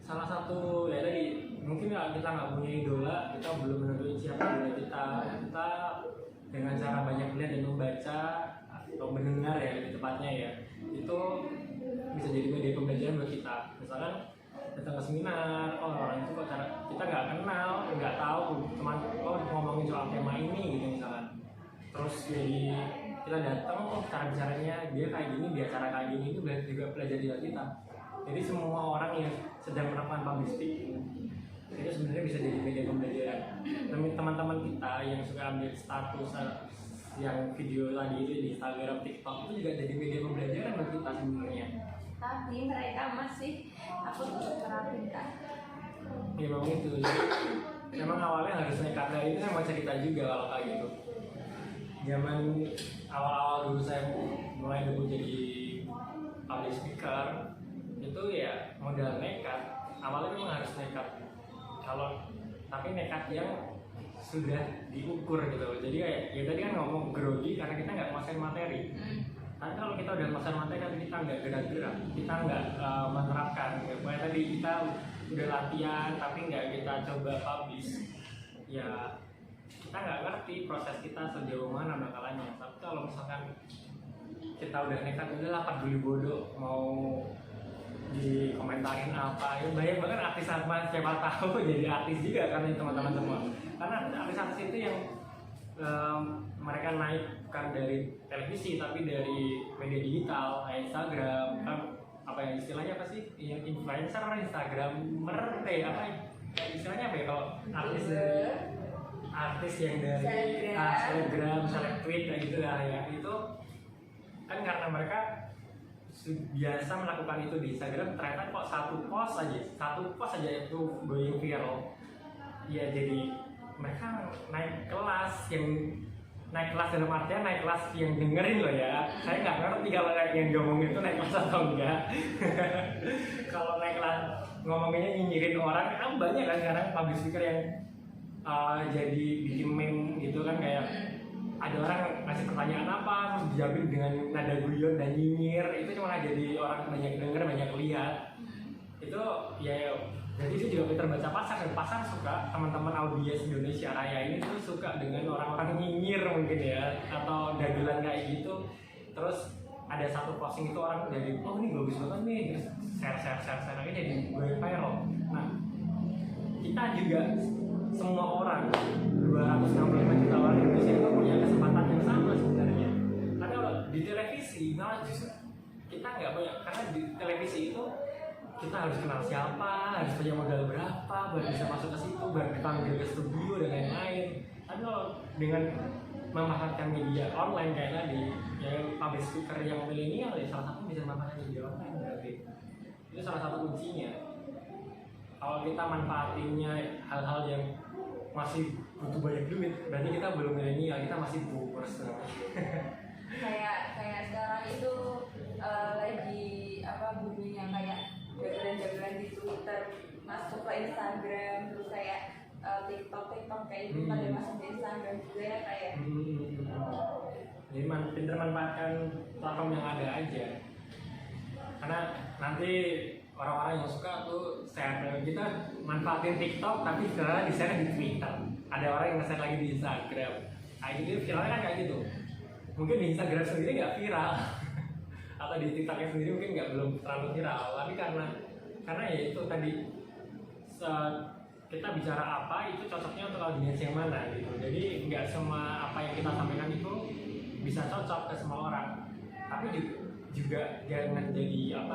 Salah satu ya tadi mungkin ya kita nggak punya idola, kita belum menentuin siapa idola kita dengan cara banyak melihat dan membaca atau mendengar ya lebih tepatnya ya, itu bisa jadi media pembelajaran buat kita. Misalkan datang ke seminar, orang itu kok cara kita nggak kenal, nggak tahu teman ngomongin soal tema ini gitu misalkan, terus jadi kita datang cara bicaranya dia kayak gini, dia cara kayak gini, itu juga belajar dari kita. Jadi semua orang yang sedang melakukan public speaking itu sebenarnya bisa jadi media pembelajaran. Teman-teman kita yang suka ambil status yang video tadi itu di Instagram, TikTok itu juga jadi media pembelajaran buat kita sebenarnya. Tapi mereka masih aku tuh terapin Kak. Ya memang itu. Jadi memang awalnya harus nekat. Nah itu saya mau cerita juga kalau kayak gitu. Zaman awal-awal dulu saya mulai dulu jadi public speaker itu ya modal nekat. Awalnya memang harus nekat. Tapi nekat yang sudah diukur gitu. Jadi kayak ya tadi kan ngomong grogi karena kita nggak nguasain materi. Tapi kalau kita udah nguasain materi tapi kita nggak gerak-gerak, kita nggak menerapkan. Kayak tadi kita udah latihan tapi nggak kita coba publish, ya kita nggak ngerti proses kita sejauh mana bakalannya. Tapi kalau misalkan kita udah nekat, udah lah peduli bodoh mau dikomentarin apa, ya banyak banget artis apa siapa tahu jadi artis juga kan teman-teman semua. Karena artis-artis itu yang mereka naik bukan dari televisi tapi dari media digital kayak Instagram kan, apa yang istilahnya apa sih yang influencer orang Instagramer apa istilahnya apa ya kalau artis yang dari selebgram, seleb tweet kayak gitu lah ya, itu kan karena mereka biasa melakukan itu di Instagram, ternyata kok satu post aja itu going viral. Ya jadi mereka naik kelas dalam artian naik kelas yang dengerin loh ya. Saya nggak ngerti kalau yang ngomongin itu naik kelas atau enggak. Kalau naik kelas ngomonginnya nyinyirin orang, kan banyak kan sekarang public speaker yang jadi bikin meme gitu kan, kayak ada orang ngasih pertanyaan apa terus dijawabin dengan nada guyon dan nyinyir. Itu cuma jadi orang banyak denger banyak lihat itu ya. Jadi itu juga pinter baca pasar, dan pasar suka, teman-teman audiens Indonesia Raya ini tuh suka dengan orang-orang nyinyir mungkin ya, atau dagelan kayak gitu. Terus ada satu posting itu orang jadi, oh ini bagus banget nih, terus share lagi jadi going viral. Nah, kita juga semua orang 265 juta orang Indonesia itu punya kesempatan yang sama sebenarnya. Tapi kalau di televisi malah justru kita nggak punya, karena di televisi itu kita harus kenal siapa, harus punya modal berapa baru bisa masuk ke situ, baru dipanggil ke studio dan lain-lain. Tapi kalau dengan memanfaatkan media online kayak tadi, yang public speaker yang milenial ya salah satu bisa memanfaatkan media online berarti. Itu salah satu kuncinya. Kalau kita manfaatinnya hal-hal yang masih butuh banyak duit, berarti kita belum milenial, kita masih boomers. kayak sekarang itu lagi boomingnya kayak dagelan-dagelan di Twitter masuk ke Instagram, terus kayak TikTok kayak gitu pada masuk di Instagram juga ya kayak. Jadi pinter manfaatkan platform yang ada aja. Karena nanti orang-orang yang suka tuh share, kita manfaatin TikTok tapi sekarang di share di Twitter. Ada orang yang nge-share lagi di Instagram. Kayak gitu viralnya kan kayak gitu. Mungkin di Instagram sendiri nggak viral. Atau di TikToknya sendiri mungkin belum terlalu viral, tapi karena ya itu tadi kita bicara apa itu cocoknya untuk audiens yang mana gitu. Jadi nggak semua apa yang kita sampaikan itu bisa cocok ke semua orang, tapi juga jangan jadi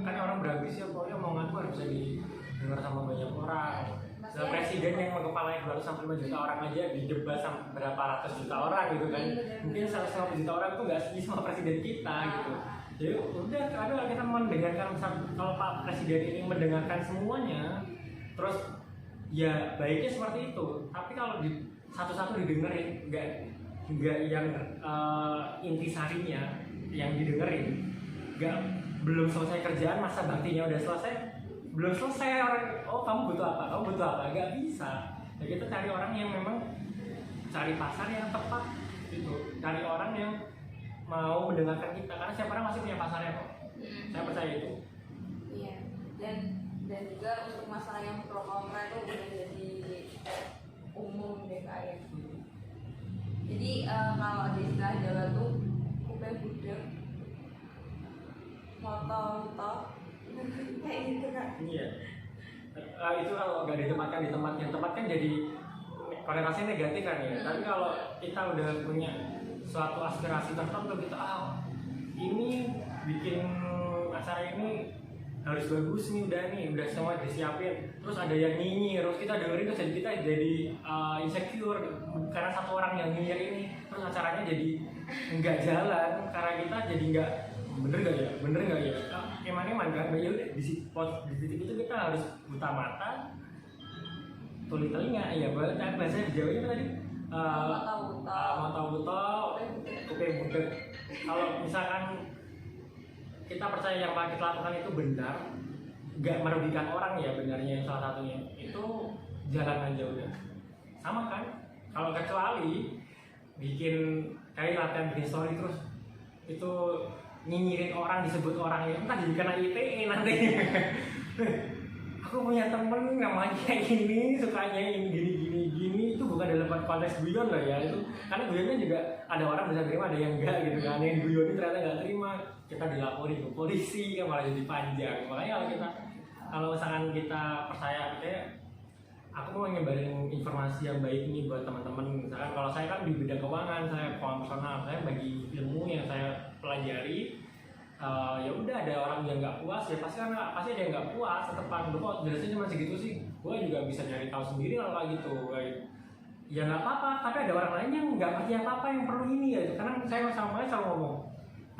kan orang berambisi pokoknya mau ngaku harus bisa didengar sama banyak orang. Nah, presiden yang mengepalai 205 juta orang aja didebat sama berapa ratus juta orang gitu kan. Mungkin 150 juta orang itu nggak setuju sama presiden kita gitu. Jadi udah, kalau kita mendengarkan, kalau Pak Presiden ini mendengarkan semuanya, terus ya baiknya seperti itu. Tapi kalau satu-satu didengerin, nggak yang intisarinya yang didengerin, belum selesai kerjaan, masa baktinya udah selesai, belum selesai orang, oh kamu butuh apa, nggak bisa. Ya kita cari orang yang memang cari pasar yang tepat gitu, cari orang yang mau mendengarkan kita, karena setiap orang masih punya pasarnya kok. Saya percaya itu. Iya. Dan juga untuk masalah yang pro kontra itu udah jadi umum deh kayak. Jadi kalau di istilah Jawa tuh kuping budek, moto kayak gitu kan. Iya. Itu kalau nggak ditempatkan di tempat yang tepat kan jadi konotasinya negatif kan ya. Tapi kalau kita udah punya suatu aspirasi tertentu kita ini bikin acara ini harus bagus nih, udah semua disiapin, terus ada yang nyinyir, terus kita dengerin, terus kita jadi insecure karena satu orang yang nyinyir ini, terus acaranya jadi nggak jalan karena kita jadi nggak bener nggak ya eman kan. Ya udah di titik itu kita harus buta mata tuli telinga ya, bahasa Jawanya tadi mata-buta kuping budek. Kalau misalkan kita percaya yang kita lakukan itu benar, nggak merugikan orang ya, benarnya yang salah satunya itu jalan aja udah sama kan. Kalau kecuali bikin kayak latihan bikin story terus itu nyinyirin orang, disebut orang itu kan jadi kena ITE nanti. Aku punya temen namanya ini, sukanya gini, itu bukan dalam konteks guyon loh ya itu, karena guyonnya juga ada orang bisa terima, ada yang enggak gitu kan. Yang guyonin ternyata nggak terima, kita dilaporin ke polisi kan malah jadi panjang. Makanya kalau misalkan kita percaya kayak aku mau nyebarin informasi yang baik ini buat teman-teman. Misalkan kalau saya kan di bidang keuangan, saya keuangan personal, saya bagi ilmu yang saya pelajari. Ya udah ada orang yang nggak puas ya pasti ada yang nggak puas, tetepan kok jelasnya cuma segitu sih, gue juga bisa nyari tahu sendiri kalau kayak gitu. Ya nggak apa-apa, tapi ada orang lain yang nggak ngerti apa-apa yang perlu ini ya. Karena saya sama selalu ngomong,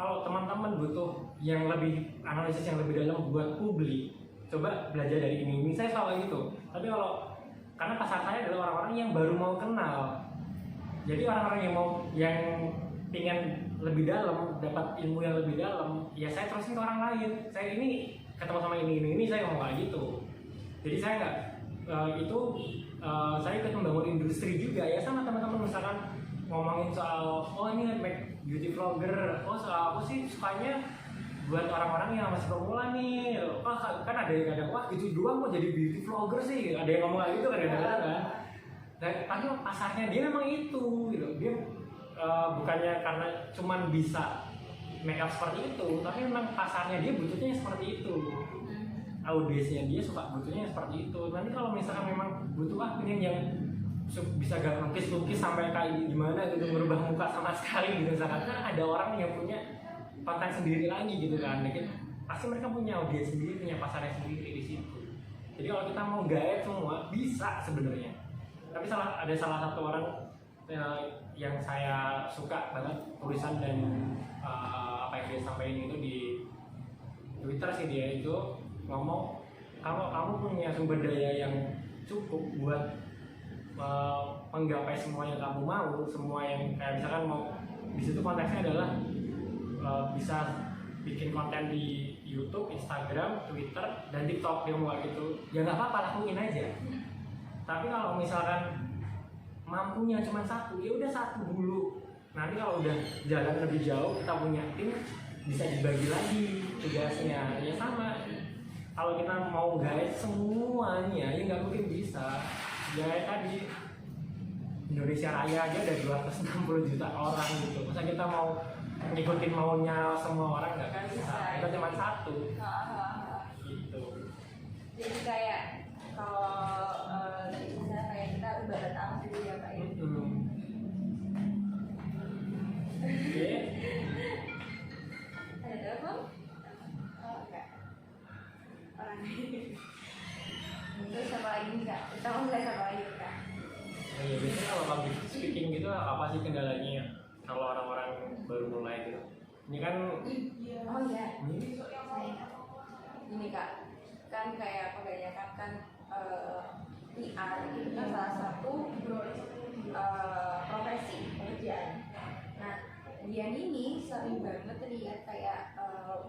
kalau teman-teman butuh yang lebih analisis yang lebih dalam buat publik, coba belajar dari ini saya selalu gitu. Tapi kalau karena pasar saya adalah orang-orang yang baru mau kenal, jadi orang-orang yang pengen lebih dalam, dapat ilmu yang lebih dalam, ya saya terusin ke orang lain. Saya ini ketemu sama ini saya ngomong kayak gitu. Jadi saya nggak saya ikut membangun industri juga ya, sama teman-teman misalkan ngomongin soal ini make beauty vlogger, soal aku sih sukanya buat orang-orang yang masih pemula nih. Kan ada yang kadang wah gitu doang mau jadi beauty vlogger sih, ada yang ngomong kayak gitu kadang-kadang kan. Tapi pasarnya dia memang itu gitu. Dia bukannya karena cuman bisa make up seperti itu, tapi memang pasarnya dia butuhnya seperti itu. Audiensnya dia suka butuhnya seperti itu. Nanti kalau misalkan memang butuh pengen yang bisa gak lukis sampai kayak gimana gitu, merubah muka sama sekali gitu misalkan, kan ada orang yang punya konten sendiri lagi gitu kan. Jadi pasti mereka punya audiens sendiri, punya pasarnya sendiri di situ. Jadi kalau kita mau gaet semua bisa sebenarnya. Tapi ada salah satu orang yang saya suka banget tulisan dan apa yang dia sampaikan itu di Twitter sih, dia itu ngomong kalau kamu punya sumber daya yang cukup buat menggapai semua yang kamu mau, semua yang kayak misalkan mau, di situ konteksnya adalah bisa bikin konten di YouTube, Instagram, Twitter, dan TikTok, dia mau gitu, ya nggak apa-apa, lakuin aja. Tapi kalau misalkan mampunya cuma satu, ya udah satu dulu. Nanti kalau udah jalan lebih jauh, kita punya tim, bisa dibagi lagi tugasnya. Ya sama, kalau kita mau guide semuanya, ya nggak mungkin bisa. Ya tadi Indonesia Raya aja ada 260 juta orang gitu. Masa kita mau ngikutin maunya semua orang, nggak kan bisa. Kita cuma satu. Gitu. Jadi kayak kalau misalnya kayak kita ibarat alam dulu ya Pak ya. Oke. Ada telepon? Oh enggak. Orang terus apa lagi enggak? Kita mau mulai apa lagi Kak? Ya biasanya kalau public speaking gitu apa sih kendalanya kalau orang-orang baru mulai gitu? Ini kan oh iya. Ini Kak, kan kayak kebanyakan kan PR itu kan salah satu profesi pekerjaan. Nah, dia ini sering banget lihat kayak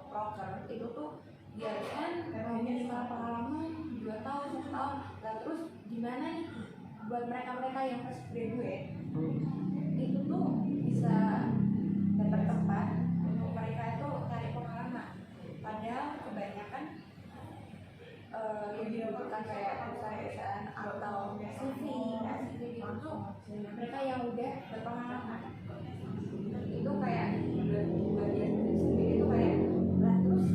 program itu tuh dia kan minimal pengalaman 2 tahun, 1 tahun. Nah terus gimana nih buat mereka-mereka yang fresh graduate itu tuh bisa dapat tempat untuk mereka itu cari pengalaman. Padahal kebanyakan yang dibutuhkan kayak perusahaan-perusahaan atau CV itu mereka yang udah berpengalaman. Itu kayak bagian sendiri itu kayak lah terus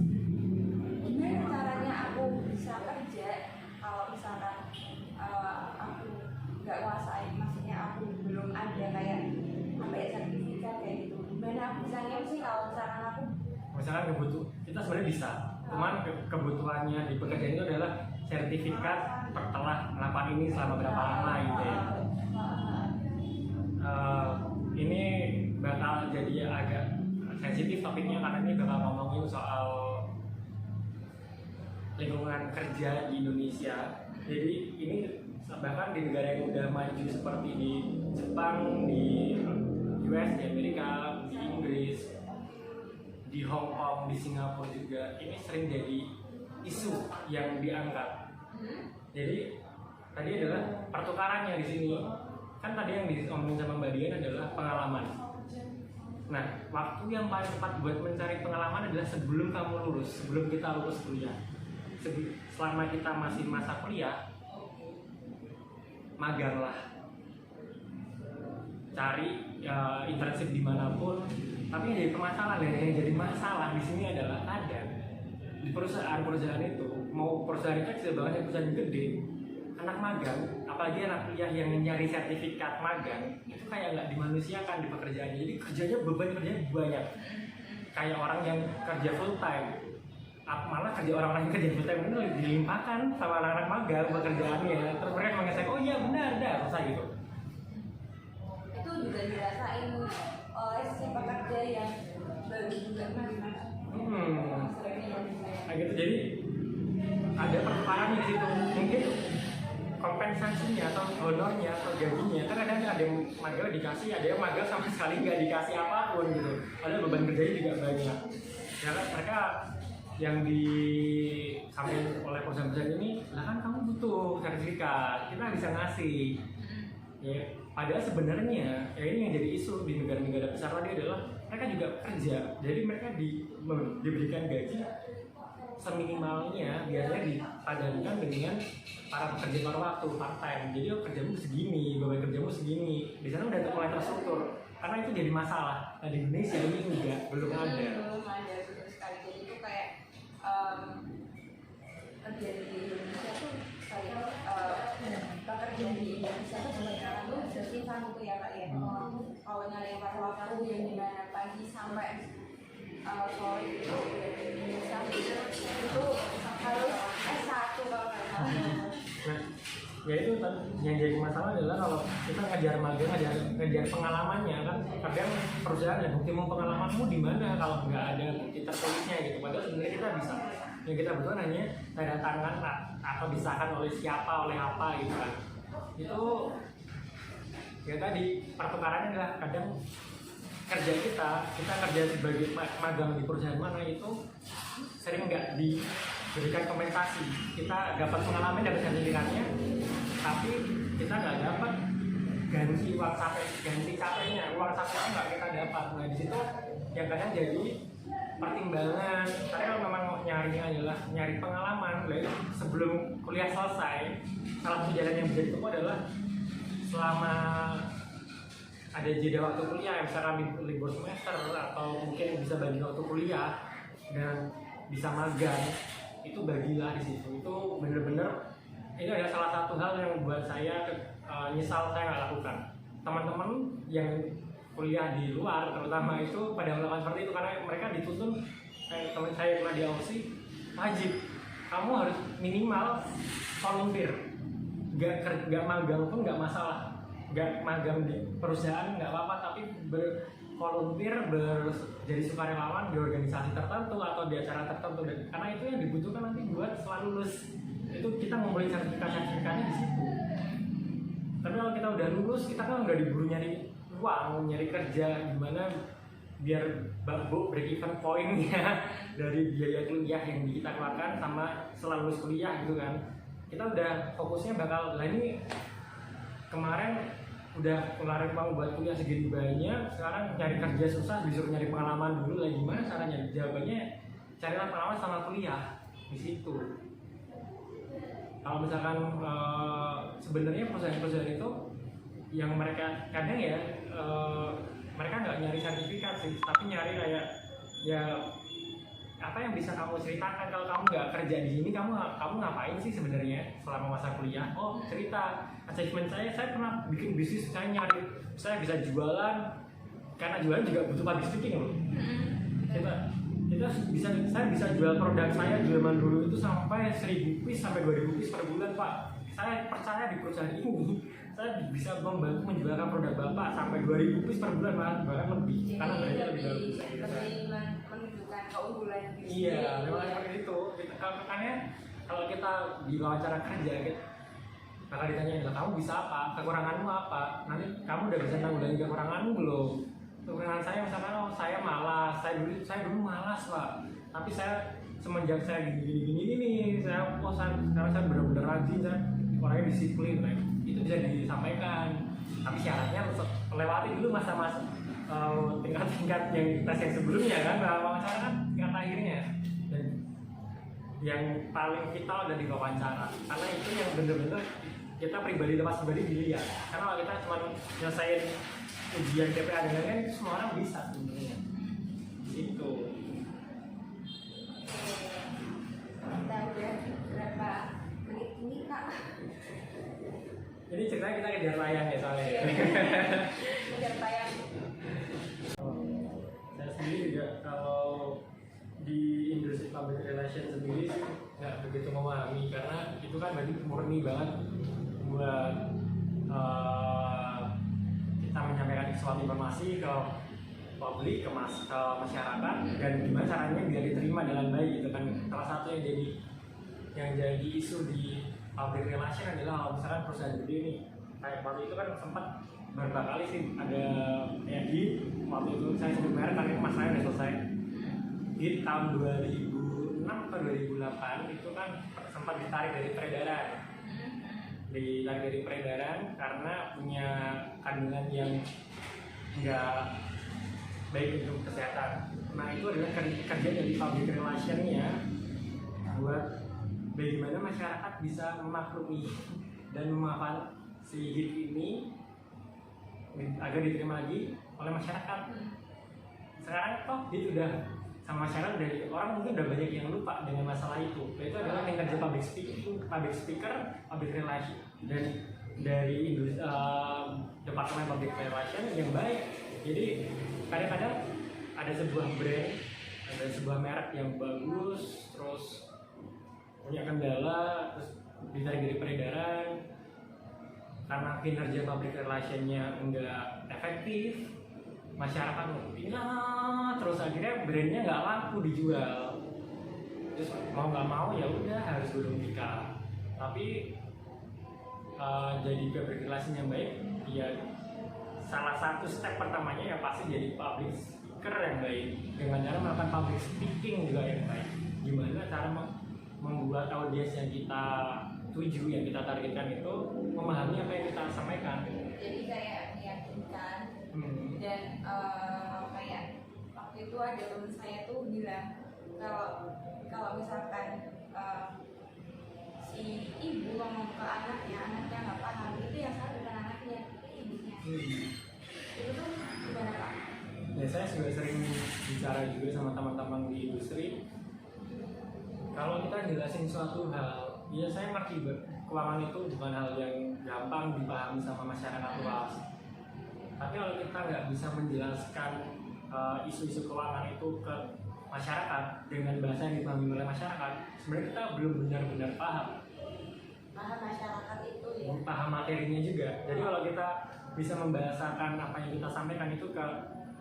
gimana caranya aku bisa kerja kalau misalkan aku nggak nguasain, maksudnya aku belum ada kayak apa ya sertifikat kayak gitu. Gimana aku bisa sih kalau misalkan aku kita sebenarnya bisa, cuman kebutuhannya di pekerjaan itu adalah sertifikat setelah melakukan ini selama berapa lama gitu ya. Ini bakal jadi agak sensitif topiknya karena ini bakal ngomongin soal lingkungan kerja di Indonesia. Jadi ini bahkan di negara yang udah maju seperti di Jepang, di US, di Amerika, di Inggris, di Hong Kong, di Singapura juga, ini sering jadi isu yang diangkat. Jadi tadi adalah pertukarannya di sini. Kan tadi yang diomongin sama Mbak Dian adalah pengalaman. Nah, waktu yang paling tepat buat mencari pengalaman adalah sebelum kamu lulus, sebelum kita lulus kuliah. Selama kita masih masa kuliah, maganglah, cari internship dimanapun. Tapi yang jadi masalah di sini adalah kadang di perusahaan itu, mau perusahaan kecil bahkan perusahaan gede, anak magang, apalagi anak kuliah yang nyari sertifikat magang, itu kayak nggak dimanusiakan di pekerjaannya. Jadi kerjanya beban kerjanya banyak, kayak orang yang kerja full time. Malah kerja orang-orang yang kerja full time itu dilimpahkan sama anak-anak magang pekerjaannya. Terus mereka mengesek, oh iya benar, selesai gitu. Itu juga dirasain oleh si pekerja yang baru juga Kayak gitu, jadi ada pertukaran di situ. Mungkin kompensasinya atau honornya atau gajinya kan kadang ada yang magang dikasih, ada yang magang sama sekali nggak dikasih apapun gitu. Padahal beban kerjanya juga banyak. Ya kan mereka yang disampaikan oleh perusahaan ini, lah kan kamu butuh sertifikat, kita bisa ngasih. Ya, padahal sebenarnya ya ini yang jadi isu di negara-negara besar tadi adalah mereka juga kerja, jadi mereka diberikan gaji seminimalnya biasanya dipadankan dengan para pekerja paruh waktu part time. Jadi kerjamu segini, beban kerjamu segini. Di sana udah mulai terstruktur. Karena itu jadi masalah. Nah, di Indonesia ini enggak, belum ada. Belum ada, betul sekali. Jadi itu kayak kerja di Indonesia tuh kayak pekerja di Indonesia tuh kebanyakan tuh berarti tuh ya kak ya. Kalau nyari paruh waktu yang dimana pagi sampai sore itu di Indonesia itu harus S1 kalau nggak salah. Nah, ya itu yang jadi masalah adalah kalau kita ngejar magang, ngejar pengalamannya kan kadang perusahaan ya bukti pengalamanmu di mana kalau nggak ada bukti tertulisnya gitu. Padahal sebenarnya kita bisa, yang kita butuhkan hanya tanda tangan atau disahkan oleh siapa, oleh apa gitu kan. Itu ya tadi pertukarannya adalah kadang kerja kita kerja sebagai magang di perusahaan mana itu sering nggak diberikan kompensasi. Kita dapat pengalaman, dapat sertifikatnya, tapi kita nggak dapat ganti uang capeknya, uang capeknya nggak kita dapat. Nah di situ yang kadang jadi pertimbangan. Karena kalau memang nyarinya adalah nyari pengalaman, sebelum kuliah selesai, salah satu jalan yang bisa ditempuh adalah selama ada jeda waktu kuliah, misalkan libur semester atau mungkin bisa bagi waktu kuliah dan bisa magang, itu bagilah di situ. Itu bener-bener ini adalah salah satu hal yang buat saya nyesal saya nggak lakukan. Teman-teman yang kuliah di luar terutama itu pada melakukan seperti itu karena mereka dituntun. Teman saya pernah di Aussie, wajib kamu harus minimal volunteer, nggak magang pun nggak masalah. Nggak magang di perusahaan nggak apa-apa, tapi bervolunteer, jadi sukarelawan di organisasi tertentu atau di acara tertentu, dan karena itu yang dibutuhkan nanti buat setelah lulus itu kita ngumpulin sertifikatnya di situ. Tapi kalau kita udah lulus, kita kan udah diburu nyari uang, nyari kerja, gimana biar break even pointnya dari biaya kuliah yang kita keluarkan sama setelah lulus kuliah gitu kan. Kita udah fokusnya bakal, lah ini kemarin udah keluarin uang buat kuliah segini banyak, sekarang nyari kerja susah, disuruh nyari pengalaman dulu, lagi gimana caranya? Jawabannya carilah pengalaman sama kuliah di situ. Kalau misalkan sebenarnya perusahaan-perusahaan itu yang mereka kadang ya mereka nggak nyari sertifikat sih, tapi nyari kayak ya apa yang bisa kamu ceritakan. Kalau kamu nggak kerja di sini, kamu ngapain sih sebenarnya selama masa kuliah? Oh, cerita achievement saya pernah bikin bisnis, saya bisa jualan, karena jualan juga butuh public speaking loh. Saya bisa jual produk saya zaman dulu itu sampai 1.000 piece sampai 2.000 piece per bulan, Pak. Saya percaya di perusahaan ini saya bisa membantu menjualkan produk Bapak sampai 2.000 piece per bulan, bahkan lebih. Karena mereka lebih menunjukkan keunggulan diri. Iya, memang seperti itu. Makanya kalau kita di wawancara kerja, bakal ditanyain, kamu bisa apa, kekuranganmu apa, nanti kamu udah bisa nanggulangi kekuranganmu belum? Kekurangan saya misalkan, oh saya malas, saya dulu malas Pak, tapi saya semenjak saya gini nih, sekarang saya benar-benar rajin, saya orangnya disiplin, nah, itu bisa disampaikan. Tapi syaratnya lewati dulu masa-masa tingkat-tingkat yang tes yang sebelumnya kan, wawancara kan tingkat akhirnya. Dan yang paling vital dari wawancara, karena itu yang benar-benar kita lepas pribadi dilihat. Karena kalau kita cuma nyelesain ujian KPA dan lain-lain, itu semua orang bisa sebenarnya. Itu. Kita udah berapa menit ini Kak? Jadi ceritanya kita kejar tayang ya soalnya. Kejar tayang. Saya sendiri juga kalau di industri public relations sendiri sih nggak begitu memahami, karena itu kan berarti murni banget buat kita menyampaikan suatu informasi ke publik ke masyarakat, dan gimana caranya biar diterima dengan baik gitu kan. Salah satu yang jadi isu di public relation adalah kalau misalkan perusahaan gede nih, kayak waktu itu kan sempat beberapa kali sih ada di waktu itu saya sebut merek karena masalahnya udah selesai di tahun 2006 atau 2008 itu kan sempat ditarik dari peredaran karena punya kandungan yang nggak baik untuk kesehatan. Nah itu adalah kerja dari public relation-nya buat bagaimana masyarakat bisa memaklumi dan memaafkan si HIT ini agar diterima lagi oleh masyarakat. Sekarang toh HIT udah sama masyarakat, dari orang mungkin udah banyak yang lupa dengan masalah itu. Itu adalah yang kerja public speaker, public relation dan dari departemen public relation yang baik. Jadi kadang-kadang ada sebuah brand, ada sebuah merek yang bagus, terus punya kendala, terus ditarik dari peredaran karena kinerja public relation-nya enggak efektif, masyarakat ngupinnya, terus akhirnya brandnya nggak laku dijual. Terus mau nggak mau ya udah harus gulung tikar. Tapi jadi public relation yang baik, ya salah satu step pertamanya ya pasti jadi public speaker yang baik, dengan cara melakukan public speaking juga yang baik. Gimana cara membuat audiens yang kita tuju, yang kita targetkan itu memahami apa yang kita sampaikan. Jadi kayak meyakinkan dan kayak waktu itu ada teman saya tuh bilang kalau misalkan si ibu ngomong ke anaknya nggak paham, itu yang salah bukan anaknya, itu ibunya. Itu tuh gimana Pak? Ya saya juga sering bicara juga sama teman-teman di industri. Kalau kita jelasin suatu hal, ya saya ngerti keuangan itu bukan hal yang gampang dipahami sama masyarakat luas. Tapi kalau kita nggak bisa menjelaskan isu-isu keuangan itu ke masyarakat dengan bahasa yang dipahami oleh masyarakat, sebenarnya kita belum benar-benar paham Masyarakat itu ya. Paham materinya juga. Jadi kalau kita bisa membahasakan apa yang kita sampaikan itu ke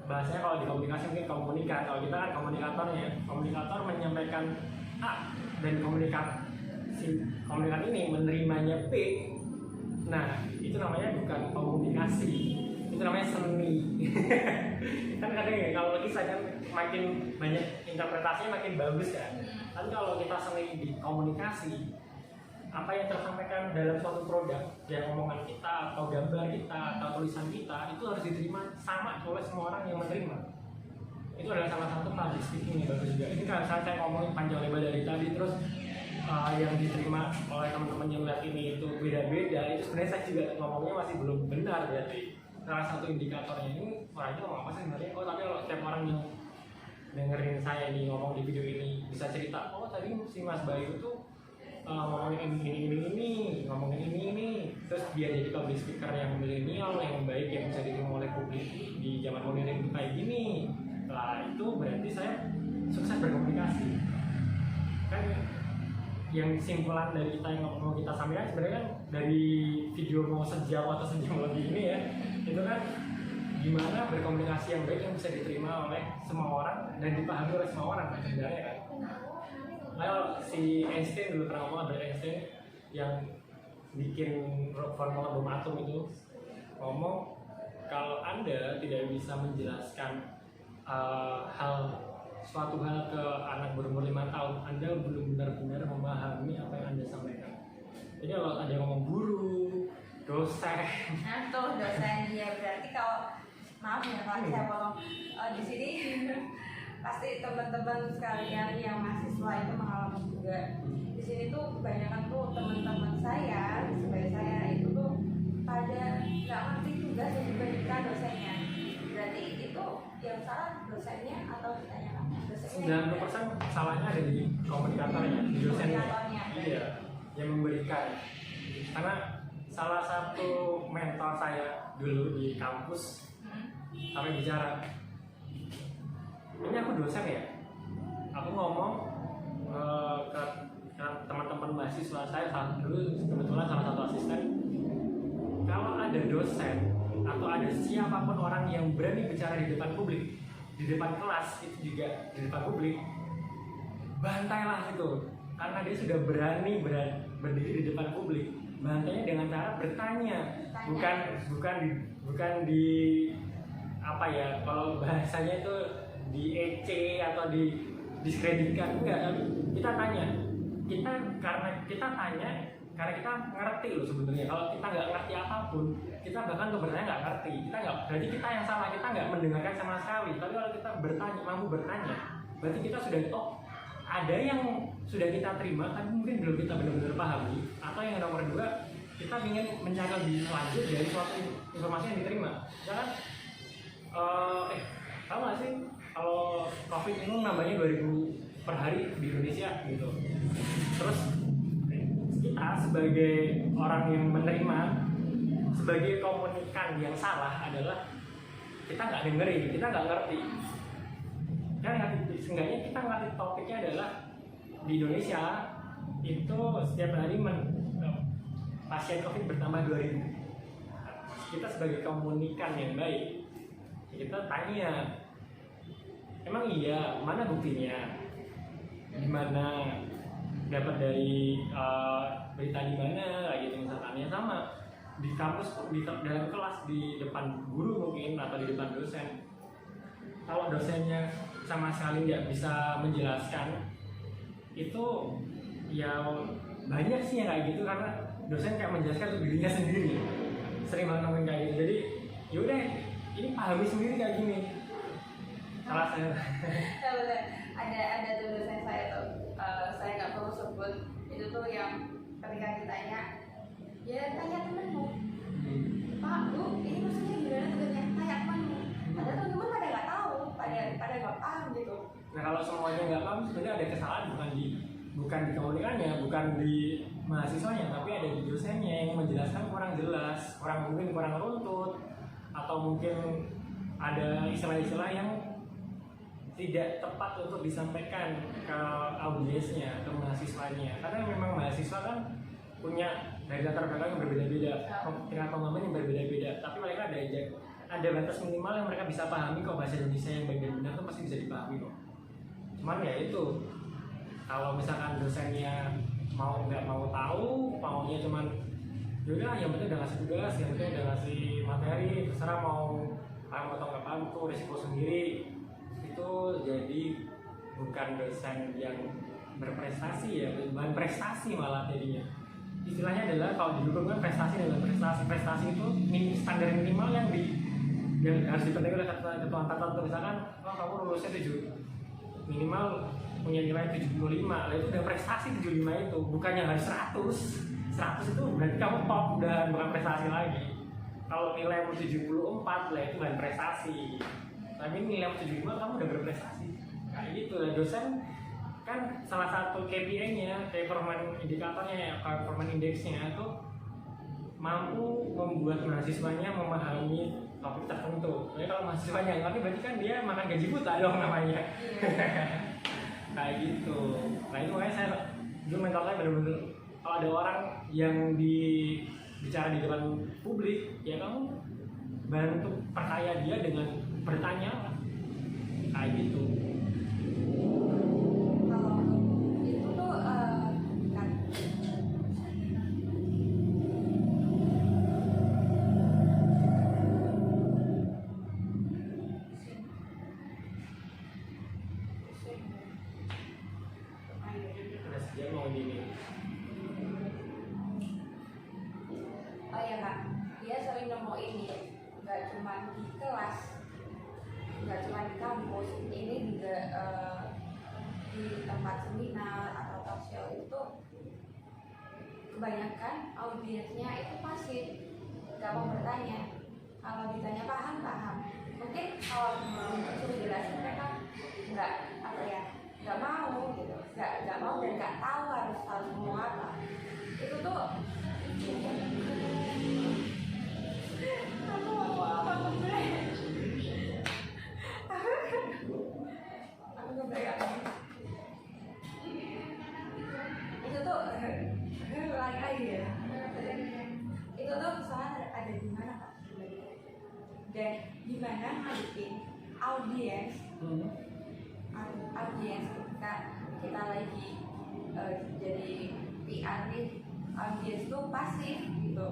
bahasanya, kalau di komunikasi mungkin komunikat, kalau kita kan komunikator menyampaikan A dan komunikat ini menerimanya B. Nah itu namanya bukan komunikasi, itu namanya seni. Kan kadang ya kalau kisah kan makin banyak interpretasinya makin bagus kan. Tapi kalau kita seni di komunikasi, apa yang tersampaikan dalam suatu produk, yang omongan kita atau gambar kita atau tulisan kita itu harus diterima sama oleh semua orang yang menerima. Itu adalah salah satu public speaking yang bagus juga. Ini kan saya ngomongin panjang lebar dari tadi, terus yang diterima oleh teman-teman yang lihat ini itu beda-beda. Itu sebenarnya saya juga ngomongnya masih belum benar. Berarti salah satu indikatornya ini orangnya ngomong apa sih sebenarnya. Oh tapi kalau setiap orang yang dengerin saya ini ngomong di video ini bisa cerita, oh tadi si Mas Bayu tuh ngomongin ini, ngomongin ini, terus dia jadi public speaker yang milenial, yang baik, yang bisa diterima oleh publik di zaman modern itu kayak gini. Lah itu berarti saya sukses berkomunikasi. Kan yang simpulan dari kita yang mau kita sampaikan sebenarnya kan dari video mau sejam atau sejam lebih ini ya, itu kan gimana berkomunikasi yang baik yang bisa diterima oleh semua orang dan dipahami oleh semua orang kan sebenarnya kan. Nah si Einstein dulu pernah ngomong, ada Einstein yang bikin formula bom atom itu ngomong, kalau Anda tidak bisa menjelaskan suatu hal ke anak berumur 5 tahun, Anda belum benar-benar memahami apa yang Anda sampaikan. Jadi kalau ada yang ngomong guru, dosen, Tuh dosen ya, berarti kalau maaf ya Pak, saya potong di sini pasti teman-teman sekalian yang mahasiswa itu mengalami juga. Di sini tuh kebanyakan tuh teman-teman saya, sebagai saya itu tuh pada nggak ngerti tugas yang diberikan dosennya. Berarti itu yang salah dosennya atau ditanya dosennya? 90% salahnya ada di komunikatornya, di dosennya. Iya, yang memberikan. Karena salah satu mentor saya dulu di kampus sampai bicara, ini aku dosen ya, aku ngomong ke teman-teman mahasiswa saya dulu, kebetulan salah satu asisten, kalau ada dosen atau ada siapapun orang yang berani bicara di depan publik, di depan kelas itu juga di depan publik, bantailah itu, karena dia sudah berani berdiri di depan publik. Bantainya dengan cara bertanya, bukan di apa ya, kalau bahasanya itu di EC atau di diskreditkan, enggak. Kita tanya, karena kita ngerti loh sebenarnya. Kalau kita nggak ngerti apapun, kita bahkan untuk bertanya nggak ngerti, berarti kita yang salah, kita nggak mendengarkan sama sekali. Tapi kalau kita mampu bertanya, berarti kita sudah ada yang sudah kita terima, tapi mungkin belum kita benar-benar pahami. Atau yang nomor dua, kita ingin mencari lebih lanjut dari suatu informasi yang diterima. Misalkan, tahu nggak sih kalau COVID ini nambahnya 2000 per hari di Indonesia gitu. Terus kita sebagai orang yang menerima, sebagai komunikan yang salah adalah kita nggak dengerin, kita nggak ngerti. Seenggaknya kita ngerti topiknya adalah di Indonesia itu setiap hari pasien COVID bertambah 2000. Kita sebagai komunikan yang baik, kita tanya, emang iya, mana buktinya, gimana, dapat dari berita di mana, gitu misalkan. Ya sama di kampus, dalam kelas, di depan guru mungkin atau di depan dosen. Kalau dosennya sama sekali nggak bisa menjelaskan, itu ya banyak sih yang kayak gitu, karena dosen kayak menjelaskan untuk dirinya sendiri. Sering banget ngomongin kayak gitu. Jadi yaudah, ini pahami sendiri kayak gini. Salah saya. ada tuh dosen saya tuh, saya nggak perlu sebut, itu tuh yang ketika ditanya, ya tanya temenmu, Pak, Bu, ini maksudnya gimana tugasnya, tanya temenmu. Padahal teman-teman pada nggak tahu, pada nggak paham gitu. Nah kalau semuanya nggak paham, sebenarnya ada kesalahan bukan di komunikannya, bukan di mahasiswanya, tapi ada di dosennya yang menjelaskan kurang jelas, mungkin kurang runtut, atau mungkin ada istilah-istilah yang tidak tepat untuk disampaikan ke audiensnya, ke mahasiswanya. Karena memang mahasiswa kan punya dari latar belakang yang berbeda-beda, tingkat pemahaman yang berbeda-beda, tapi mereka ada batas minimal yang mereka bisa pahami kok. Bahasa Indonesia yang baik dan benar itu pasti bisa dipahami kok. Cuman ya itu, kalau misalkan dosennya nggak mau tahu, maunya cuman yaudah yang penting udah ngasih tugas, yang penting udah ngasih materi, terserah mau paham atau nggak paham, itu risiko sendiri. Itu jadi bukan dosen yang berprestasi ya, bukan prestasi malah jadinya. Istilahnya adalah kalau di hukum kan prestasi adalah prestasi itu standar minimal yang harus dipenuhi oleh ketua angkatan. Untuk misalkan, kamu lulusnya 7, minimal punya nilai 75, lah itu udah prestasi 75 itu, bukan yang harus 100 itu berarti kamu top, udah bukan prestasi lagi. Kalau nilaimu 74, lah itu bukan prestasi, tapi nilai 75 kamu udah berprestasi. Kayak gitu lah. Dosen kan salah satu KPI-nya, performance indikatornya, performance index-nya itu mampu membuat mahasiswanya memahami topik tertentu. Jadi kalau mahasiswanya nggak ngerti, berarti kan dia makan gaji buta dong namanya. Kayak gitu. Nah itu makanya saya dulu mentor saya benar-benar, kalau ada orang yang bicara di depan publik, ya kamu bantu percaya dia dengan bertanya, kayak gitu. Kebanyakan audiensnya itu pasif, nggak mau bertanya. Kalau ditanya paham. Mungkin kalau suruh jelasin mereka nggak mau gitu, nggak mau dan nggak tahu harus ngomong apa. Itu tuh aku mau apa aku kebayang itu tuh lagi ya. Itu tuh kesalahan ada di mana Pak? Dan di mana ngadepin audiens audiens kita lagi jadi PR nih, audiens itu pasif gitu.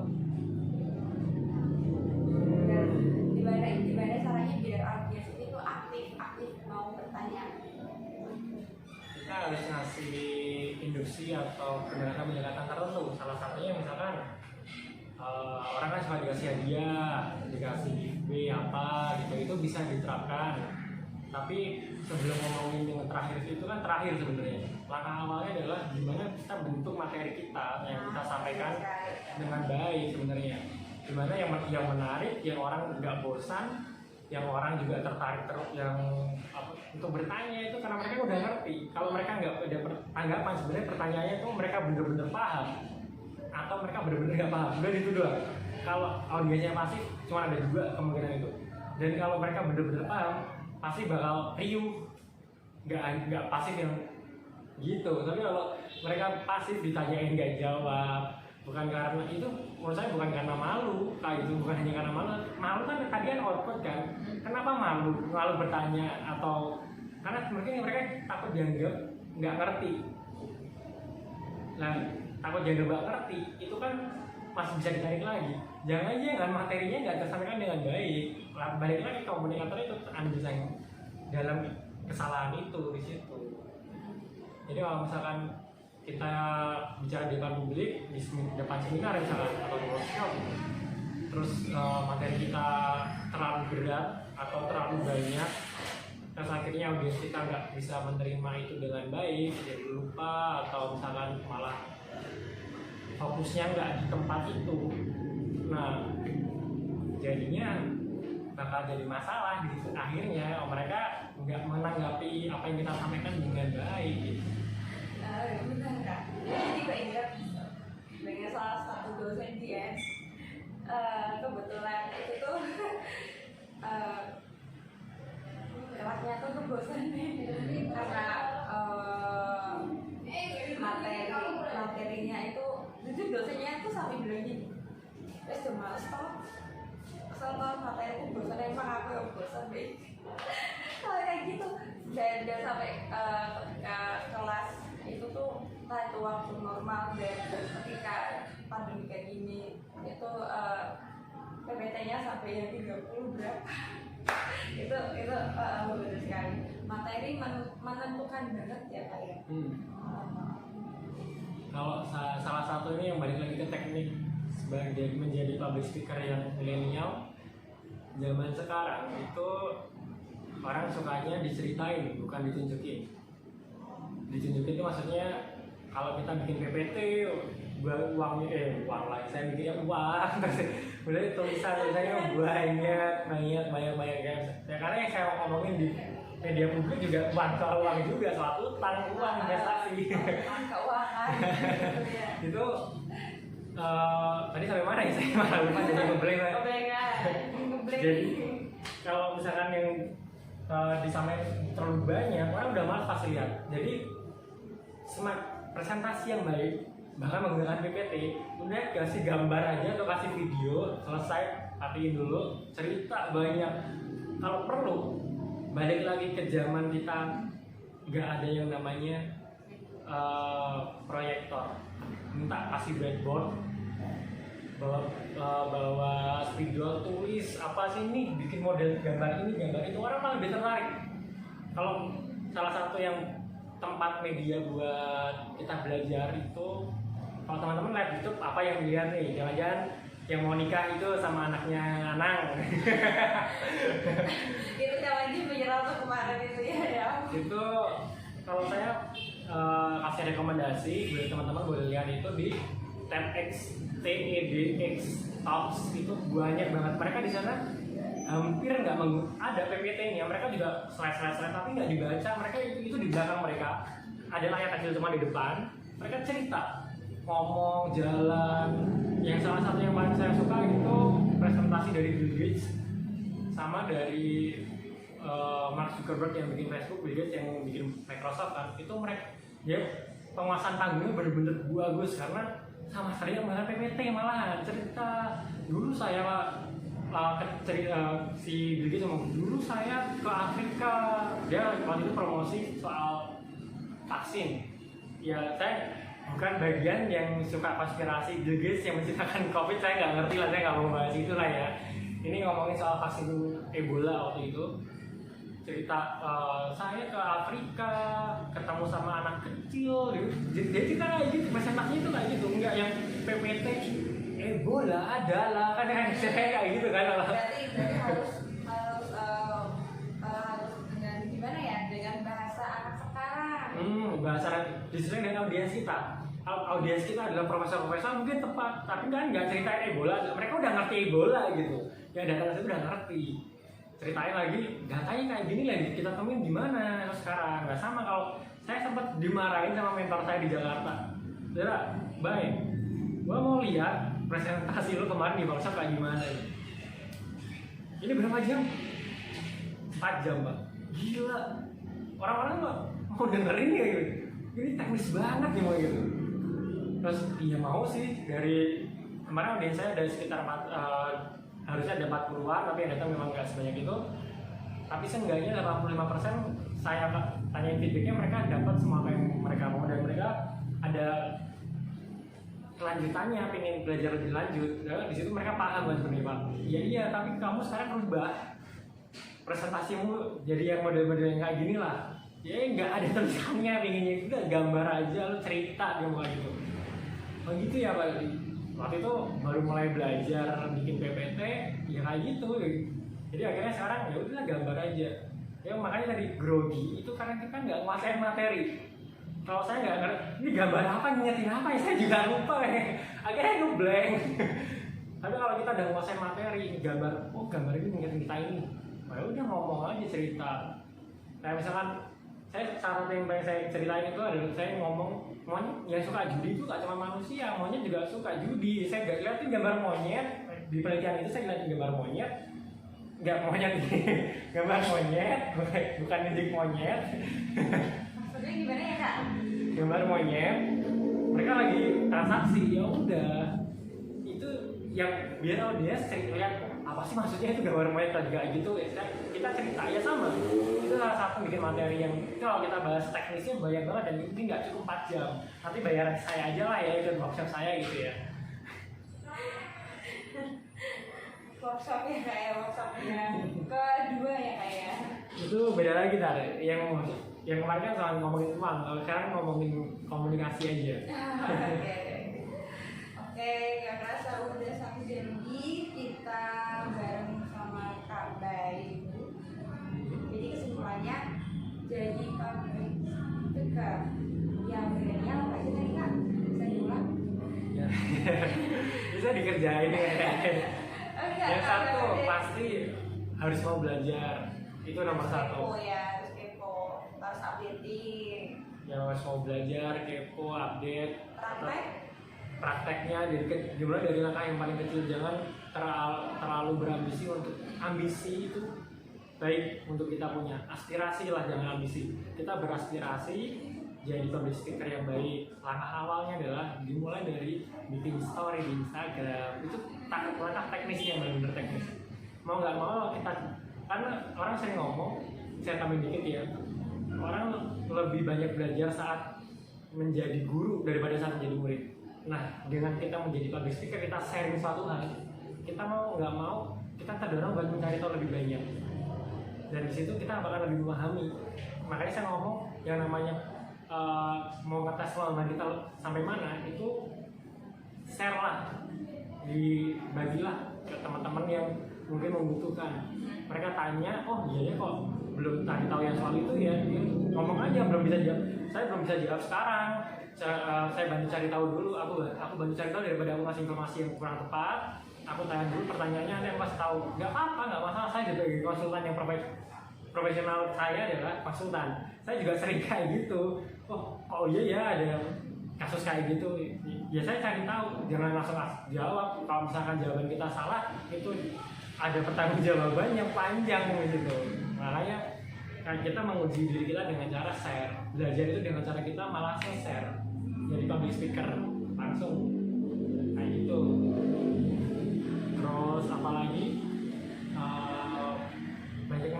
Dan gimana caranya biar audiens itu aktif mau bertanya. Kita harus ngasih induksi atau pendekatan tertentu. Salah satunya misalkan orang kan suka dikasih hadiah, dikasih giveaway apa gitu, itu bisa diterapkan. Tapi sebelum ngomongin yang terakhir itu kan terakhir sebenarnya. Langkah awalnya adalah gimana kita bentuk materi kita yang kita sampaikan dengan baik sebenarnya. Gimana yang menarik, yang orang nggak bosan, yang orang juga tertarik untuk bertanya itu karena mereka udah ngerti. Kalau mereka nggak ada tanggapan, sebenarnya pertanyaannya itu mereka bener-bener paham atau mereka bener-bener nggak paham. Udah itu doang. Kalau audiensnya pasif, cuma ada juga kemungkinan itu. Dan kalau mereka bener-bener paham, pasti bakal riuh, nggak pasif yang gitu. Tapi kalau mereka pasif ditanyain nggak jawab, bukan karena itu, menurut saya bukan karena malu, kayak itu bukan hanya karena malu kan tadi kan output kan. Kenapa malu bertanya atau karena mungkin mereka takut dianggap nggak ngerti. Nah, takut dianggap nggak ngerti itu kan masih bisa ditarik lagi. Jangan materinya nggak tersampaikan dengan baik. Balik lagi ke komunikator itu Anda bisa dalam kesalahan itu di situ. Jadi kalau misalkan kita bicara di depan publik, di depan seminar misalkan atau workshop, terus materi kita terlalu berat atau terlalu banyak, terus akhirnya audiens kita nggak bisa menerima itu dengan baik, jadi lupa atau misalkan malah fokusnya nggak di tempat itu, nah jadinya bakal jadi masalah di situ. Akhirnya mereka nggak menanggapi apa yang kita sampaikan dengan baik gitu. Benar Kak, jadi keinget dengan salah satu dosen dia kebetulan itu tuh kelasnya tuh bosan karena materinya itu jujur dosennya itu sampai bilang gini, wes cuma stop materi itu bosan, emang aku yang bosan deh. Kalau kayak gitu dan sampai ketika kelas itu tuh itu waktu normal dan ketika pandemi kayak gini itu PPT-nya sampai yang 30 berapa itu benar sekali, materi menentukan banget ya Kak ya. Kalau salah satu ini yang balik lagi ke teknik sebagai menjadi public speaker yang milenial zaman sekarang itu orang sukanya diceritain bukan ditunjukin. Ditunjukin itu maksudnya kalau kita bikin PPT uangnya uang lah, saya bikinnya uang terus udah tulisannya banyak guys ya, karena yang saya ngomongin di media publik juga soal uang juga, soal utang, uang, investasi, keuangan itu tadi sampai mana ya, saya malah lupa jadi ngeblank. Jadi kalau misalkan yang disampaikan terlalu banyak, orang udah malas pasti lihat. Jadi presentasi yang baik, bahkan menggunakan PPT, udah kasih gambar aja atau kasih video, selesai, artiin dulu, cerita banyak. Kalau perlu, balik lagi ke zaman kita, nggak ada yang namanya proyektor. Minta kasih whiteboard, bawa spidol, tulis apa sih ini, bikin model gambar ini, gambar itu, orang malah lebih tertarik. Kalau salah satu yang tempat media buat kita belajar itu, kalau teman-teman lihat YouTube apa yang dilihat nih, jangan-jangan yang mau nikah itu sama anaknya Anang. Itu yang lagi viral tuh kemarin itu ya. Itu kalau saya kasih rekomendasi buat teman-teman boleh lihat itu di TEDx Talks, itu banyak banget. Mereka di sana hampir nggak ada PPT-nya, mereka juga slide tapi nggak dibaca. Mereka itu di belakang mereka ada layar kecil cuma di depan, mereka cerita, ngomong, jalan. Yang salah satu yang paling saya suka itu presentasi dari Bill Gates sama dari Mark Zuckerberg yang bikin Facebook, Bill Gates yang bikin Microsoft kan. Itu mereka ya penguasaan panggungnya bener-bener bagus karena sama sekali nggak PPT, malahan cerita. Dulu saya si Bill Gates ngomong dulu saya ke Afrika, dia waktu itu promosi soal vaksin. Ya saya bukan bagian yang suka konspirasi Bill Gates yang menciptakan COVID, saya nggak ngerti lah, saya nggak mau bahas itu lah ya. Ini ngomongin soal vaksin Ebola waktu itu. Cerita saya ke Afrika ketemu sama anak kecil gitu. Jadi kita kayak gitu, presentasinya itu kayak gitu, enggak yang PPT Ebola adalah kan kayak gitu kan. Berarti harus dengan gimana ya, dengan bahasa anak sekarang. Bahasa disesuaikan dengan audiens kita. Audiens kita adalah profesor-profesor mungkin tepat, tapi kan nggak ceritain Ebola. Mereka udah ngerti Ebola gitu. Ya data itu udah ngerti. Ceritain lagi datanya kayak gini lah, kita temuin di mana sekarang. Nggak sama kalau saya sempat dimarahin sama mentor saya di Jakarta. Dara, baik, gua mau lihat presentasi lu kemarin di workshop kayak gimana. Ini berapa jam? 4 jam pak. Gila. Orang-orang mau dengerin ya gitu. Ini teknis banget nih mau gitu. Terus iya mau sih, dari kemarin audiens saya ada sekitar harusnya ada 40-an, tapi yang datang memang nggak sebanyak itu. Tapi seenggaknya 85% saya tanyain feedbacknya, mereka dapat semua apa yang mereka mau, dan mereka ada kelanjutannya, pengen belajar lebih lanjut. Di situ mereka paham kan sebenarnya pak. Iya tapi kamu sekarang rubah presentasimu jadi yang model-model yang kayak gini lah. Ya nggak ada tulisannya, pengennya udah gambar aja, lu cerita dia mau gitu. Oh gitu ya pak. Waktu itu baru mulai belajar bikin PPT, ya kayak gitu. Jadi akhirnya sekarang ya udah gambar aja. Ya makanya tadi grogi itu karena kita nggak nguasain materi. Kalau saya nggak ngerti ini gambar apa, ngingetin apa ya, saya juga lupa ya. Akhirnya ngeblank. Tapi kalau kita udah nguasain materi, gambar, oh gambar ini ngingetin kita ini, ya udah ngomong aja cerita. Kayak misalkan saya salah satu yang pengen saya ceritain itu adalah saya ngomong monyet yang suka judi itu gak cuma manusia, monyet juga suka judi. Saya gak liatin gambar monyet di penelitian itu, saya liatin gambar monyet, nggak monyet ini, gambar monyet, bukan didik monyet. Maksudnya gimana ya kak? Gambar monyet, mereka lagi transaksi, ya udah itu yang biar audiens lihat apa sih maksudnya itu gambar monyet tadi kayak gitu. Kita cerita ya sama. Itu salah satu bikin materi yang kalau kita bahas teknisnya banyak banget, dan ini nggak cukup 4 jam. Nanti bayaran saya aja lah ya, itu workshop saya gitu ya. Workshopnya kayak workshop yang kedua ya kayak. Itu beda lagi tar. Yang kemarin kan soal ngomongin uang, kalau sekarang ngomongin komunikasi aja. Oke, gak kerasa udah 1 jam lebih kita bareng sama Kak Bayu. Jadi kesimpulannya, jadi public speaker yang bedanya apa aja tadi kak? Bisa diulang? Bisa dikerjain ya. Yang satu pasti harus mau belajar, itu nomor 1. Kepo ya, harus kepo, harus updating. Yang harus mau belajar, kepo, update. Prakteknya dimulai dari langkah yang paling kecil. Jangan terlalu berambisi. Untuk ambisi itu baik untuk kita punya aspirasi lah, jangan ambisi. Kita beraspirasi jadi public speaker yang baik. Langkah awalnya adalah dimulai dari bikin story di Instagram. Itu langkah teknisnya, benar-benar teknis. Mau nggak mau kita, karena orang sering ngomong, saya tambahin dikit ya, orang lebih banyak belajar saat menjadi guru daripada saat menjadi murid. Nah, dengan kita menjadi public speaker, kita sharing suatu hal, kita mau nggak mau, kita terdorong buat mencari tahu lebih banyak. Dan di situ kita bakal lebih memahami. Makanya saya ngomong yang namanya mau ngetes pengalaman kita sampai mana, itu share lah, dibagilah ke teman-teman yang mungkin membutuhkan. Mereka tanya, oh iya ya kok belum tadi tahu yang soal itu ya, ngomong aja, belum bisa jawab. Saya belum bisa jawab sekarang. Saya bantu cari tahu dulu. Aku bantu cari tahu daripada aku ngasih informasi yang kurang tepat. Aku tanya dulu pertanyaannya, nanti aku kasih tahu. Nggak apa-apa, nggak masalah. Saya juga konsultan yang profesional, saya adalah konsultan. Saya juga sering kayak gitu. Oh iya ya ada kasus kayak gitu. Ya saya cari tahu, jangan langsung jawab. Kalau misalkan jawaban kita salah, itu ada pertanggungjawaban yang panjang gitu. Makanya kita menguji diri kita dengan cara share. Belajar itu dengan cara kita malah share. Jadi public speaker langsung kayak gitu. Terus apalagi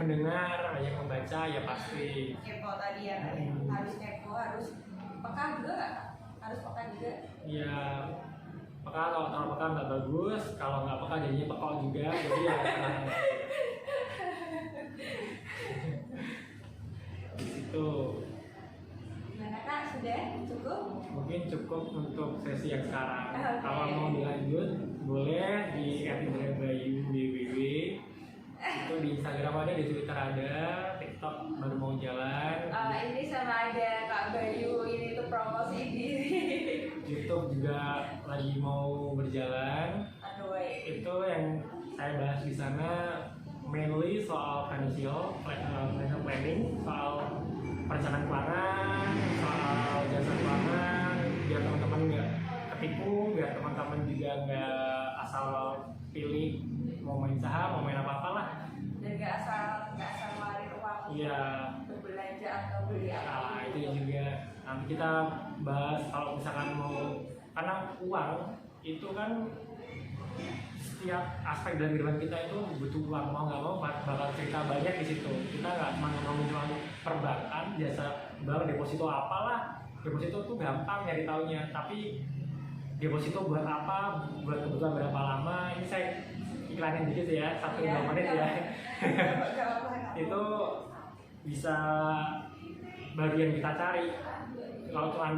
mendengar, banyak membaca, ya pasti. Kepo tadi ya, harus kepo, harus peka juga, harus peka juga. Ya peka, kalau terlalu peka nggak bagus, kalau nggak peka jadinya pekok juga, jadi ya tenang. Itu Gimana Kak, sudah cukup? mungkin cukup untuk sesi yang sekarang. Oke. Kalau mau dilanjut boleh di @indrabayuwww. Itu di Instagram ada, di Twitter ada, TikTok baru mau jalan. Ini sama ada Kak Bayu, ini tuh promosi diri. YouTube juga lagi mau berjalan. Aduh, baik. Itu yang saya bahas di sana mainly soal financial planning, soal perencanaan keuangan, soal jasa keuangan, biar teman-teman nggak ketipu, biar teman-teman juga nggak asal pilih mau main saham, mau main apa-apa lah. Dan nggak asal ngeluarin uang Iya. untuk berbelanja atau beli apa. Nah, itu juga nanti kita bahas kalau misalkan mau, karena uang itu kan setiap aspek dari kehidupan kita itu butuh uang, mau nggak mau bakal cerita banyak di situ. Kita nggak cuma ngomongin soal perbankan, jasa bank, deposito apalah. Deposito tuh gampang nyari taunya, tapi deposito buat apa, buat kebutuhan berapa lama, ini saya iklanin dikit ya, 1-2 menit ya. Itu bisa baru yang kita cari. Kalau cuma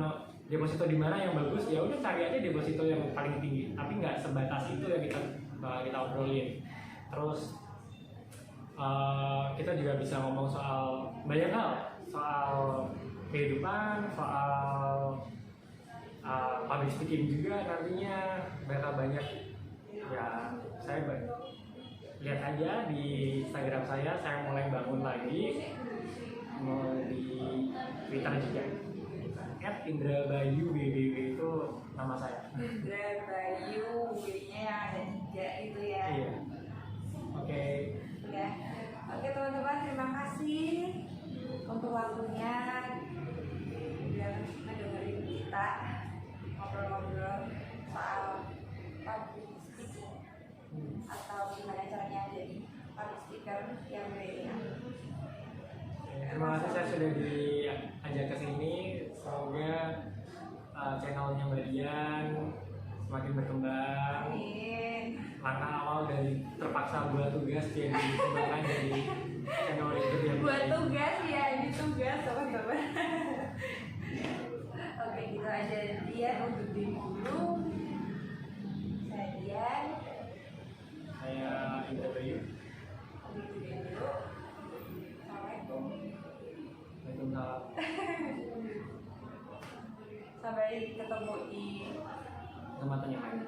deposito di mana yang bagus, ya udah cari aja deposito yang paling tinggi, tapi nggak sebatas itu yang kita obrolin. Terus kita juga bisa ngomong soal banyak hal, soal kehidupan, soal public speaking juga nantinya bakal banyak. Ya saya lihat aja di Instagram saya mulai bangun lagi, mau di Twitter juga. @indrabayuwww itu nama saya. Indra Bayu, W-nya yang ada 3 itu ya. Iya. Oke. Ya. Oke teman-teman, terima kasih untuk waktunya udah mendengarin kita ngobrol-ngobrol soal public speaking atau gimana caranya jadi public speaker yang brilliant. Terima kasih saya sudah diajak ke sini. Semoga channelnya Mbak Dian semakin berkembang. Amin. Langkah awal dari terpaksa buat tugas jadi dikembangkan jadi channel YouTube yang Buat baik. tugas ya, ini tugas teman-teman. Oke, gitu aja Dian untuk diri dulu. Saya Dian, Saya Indra Bayu. untuk diri dulu. Assalamualaikum. Waalaikumsalam. Sampai ketemu di Kesempatan yang lain.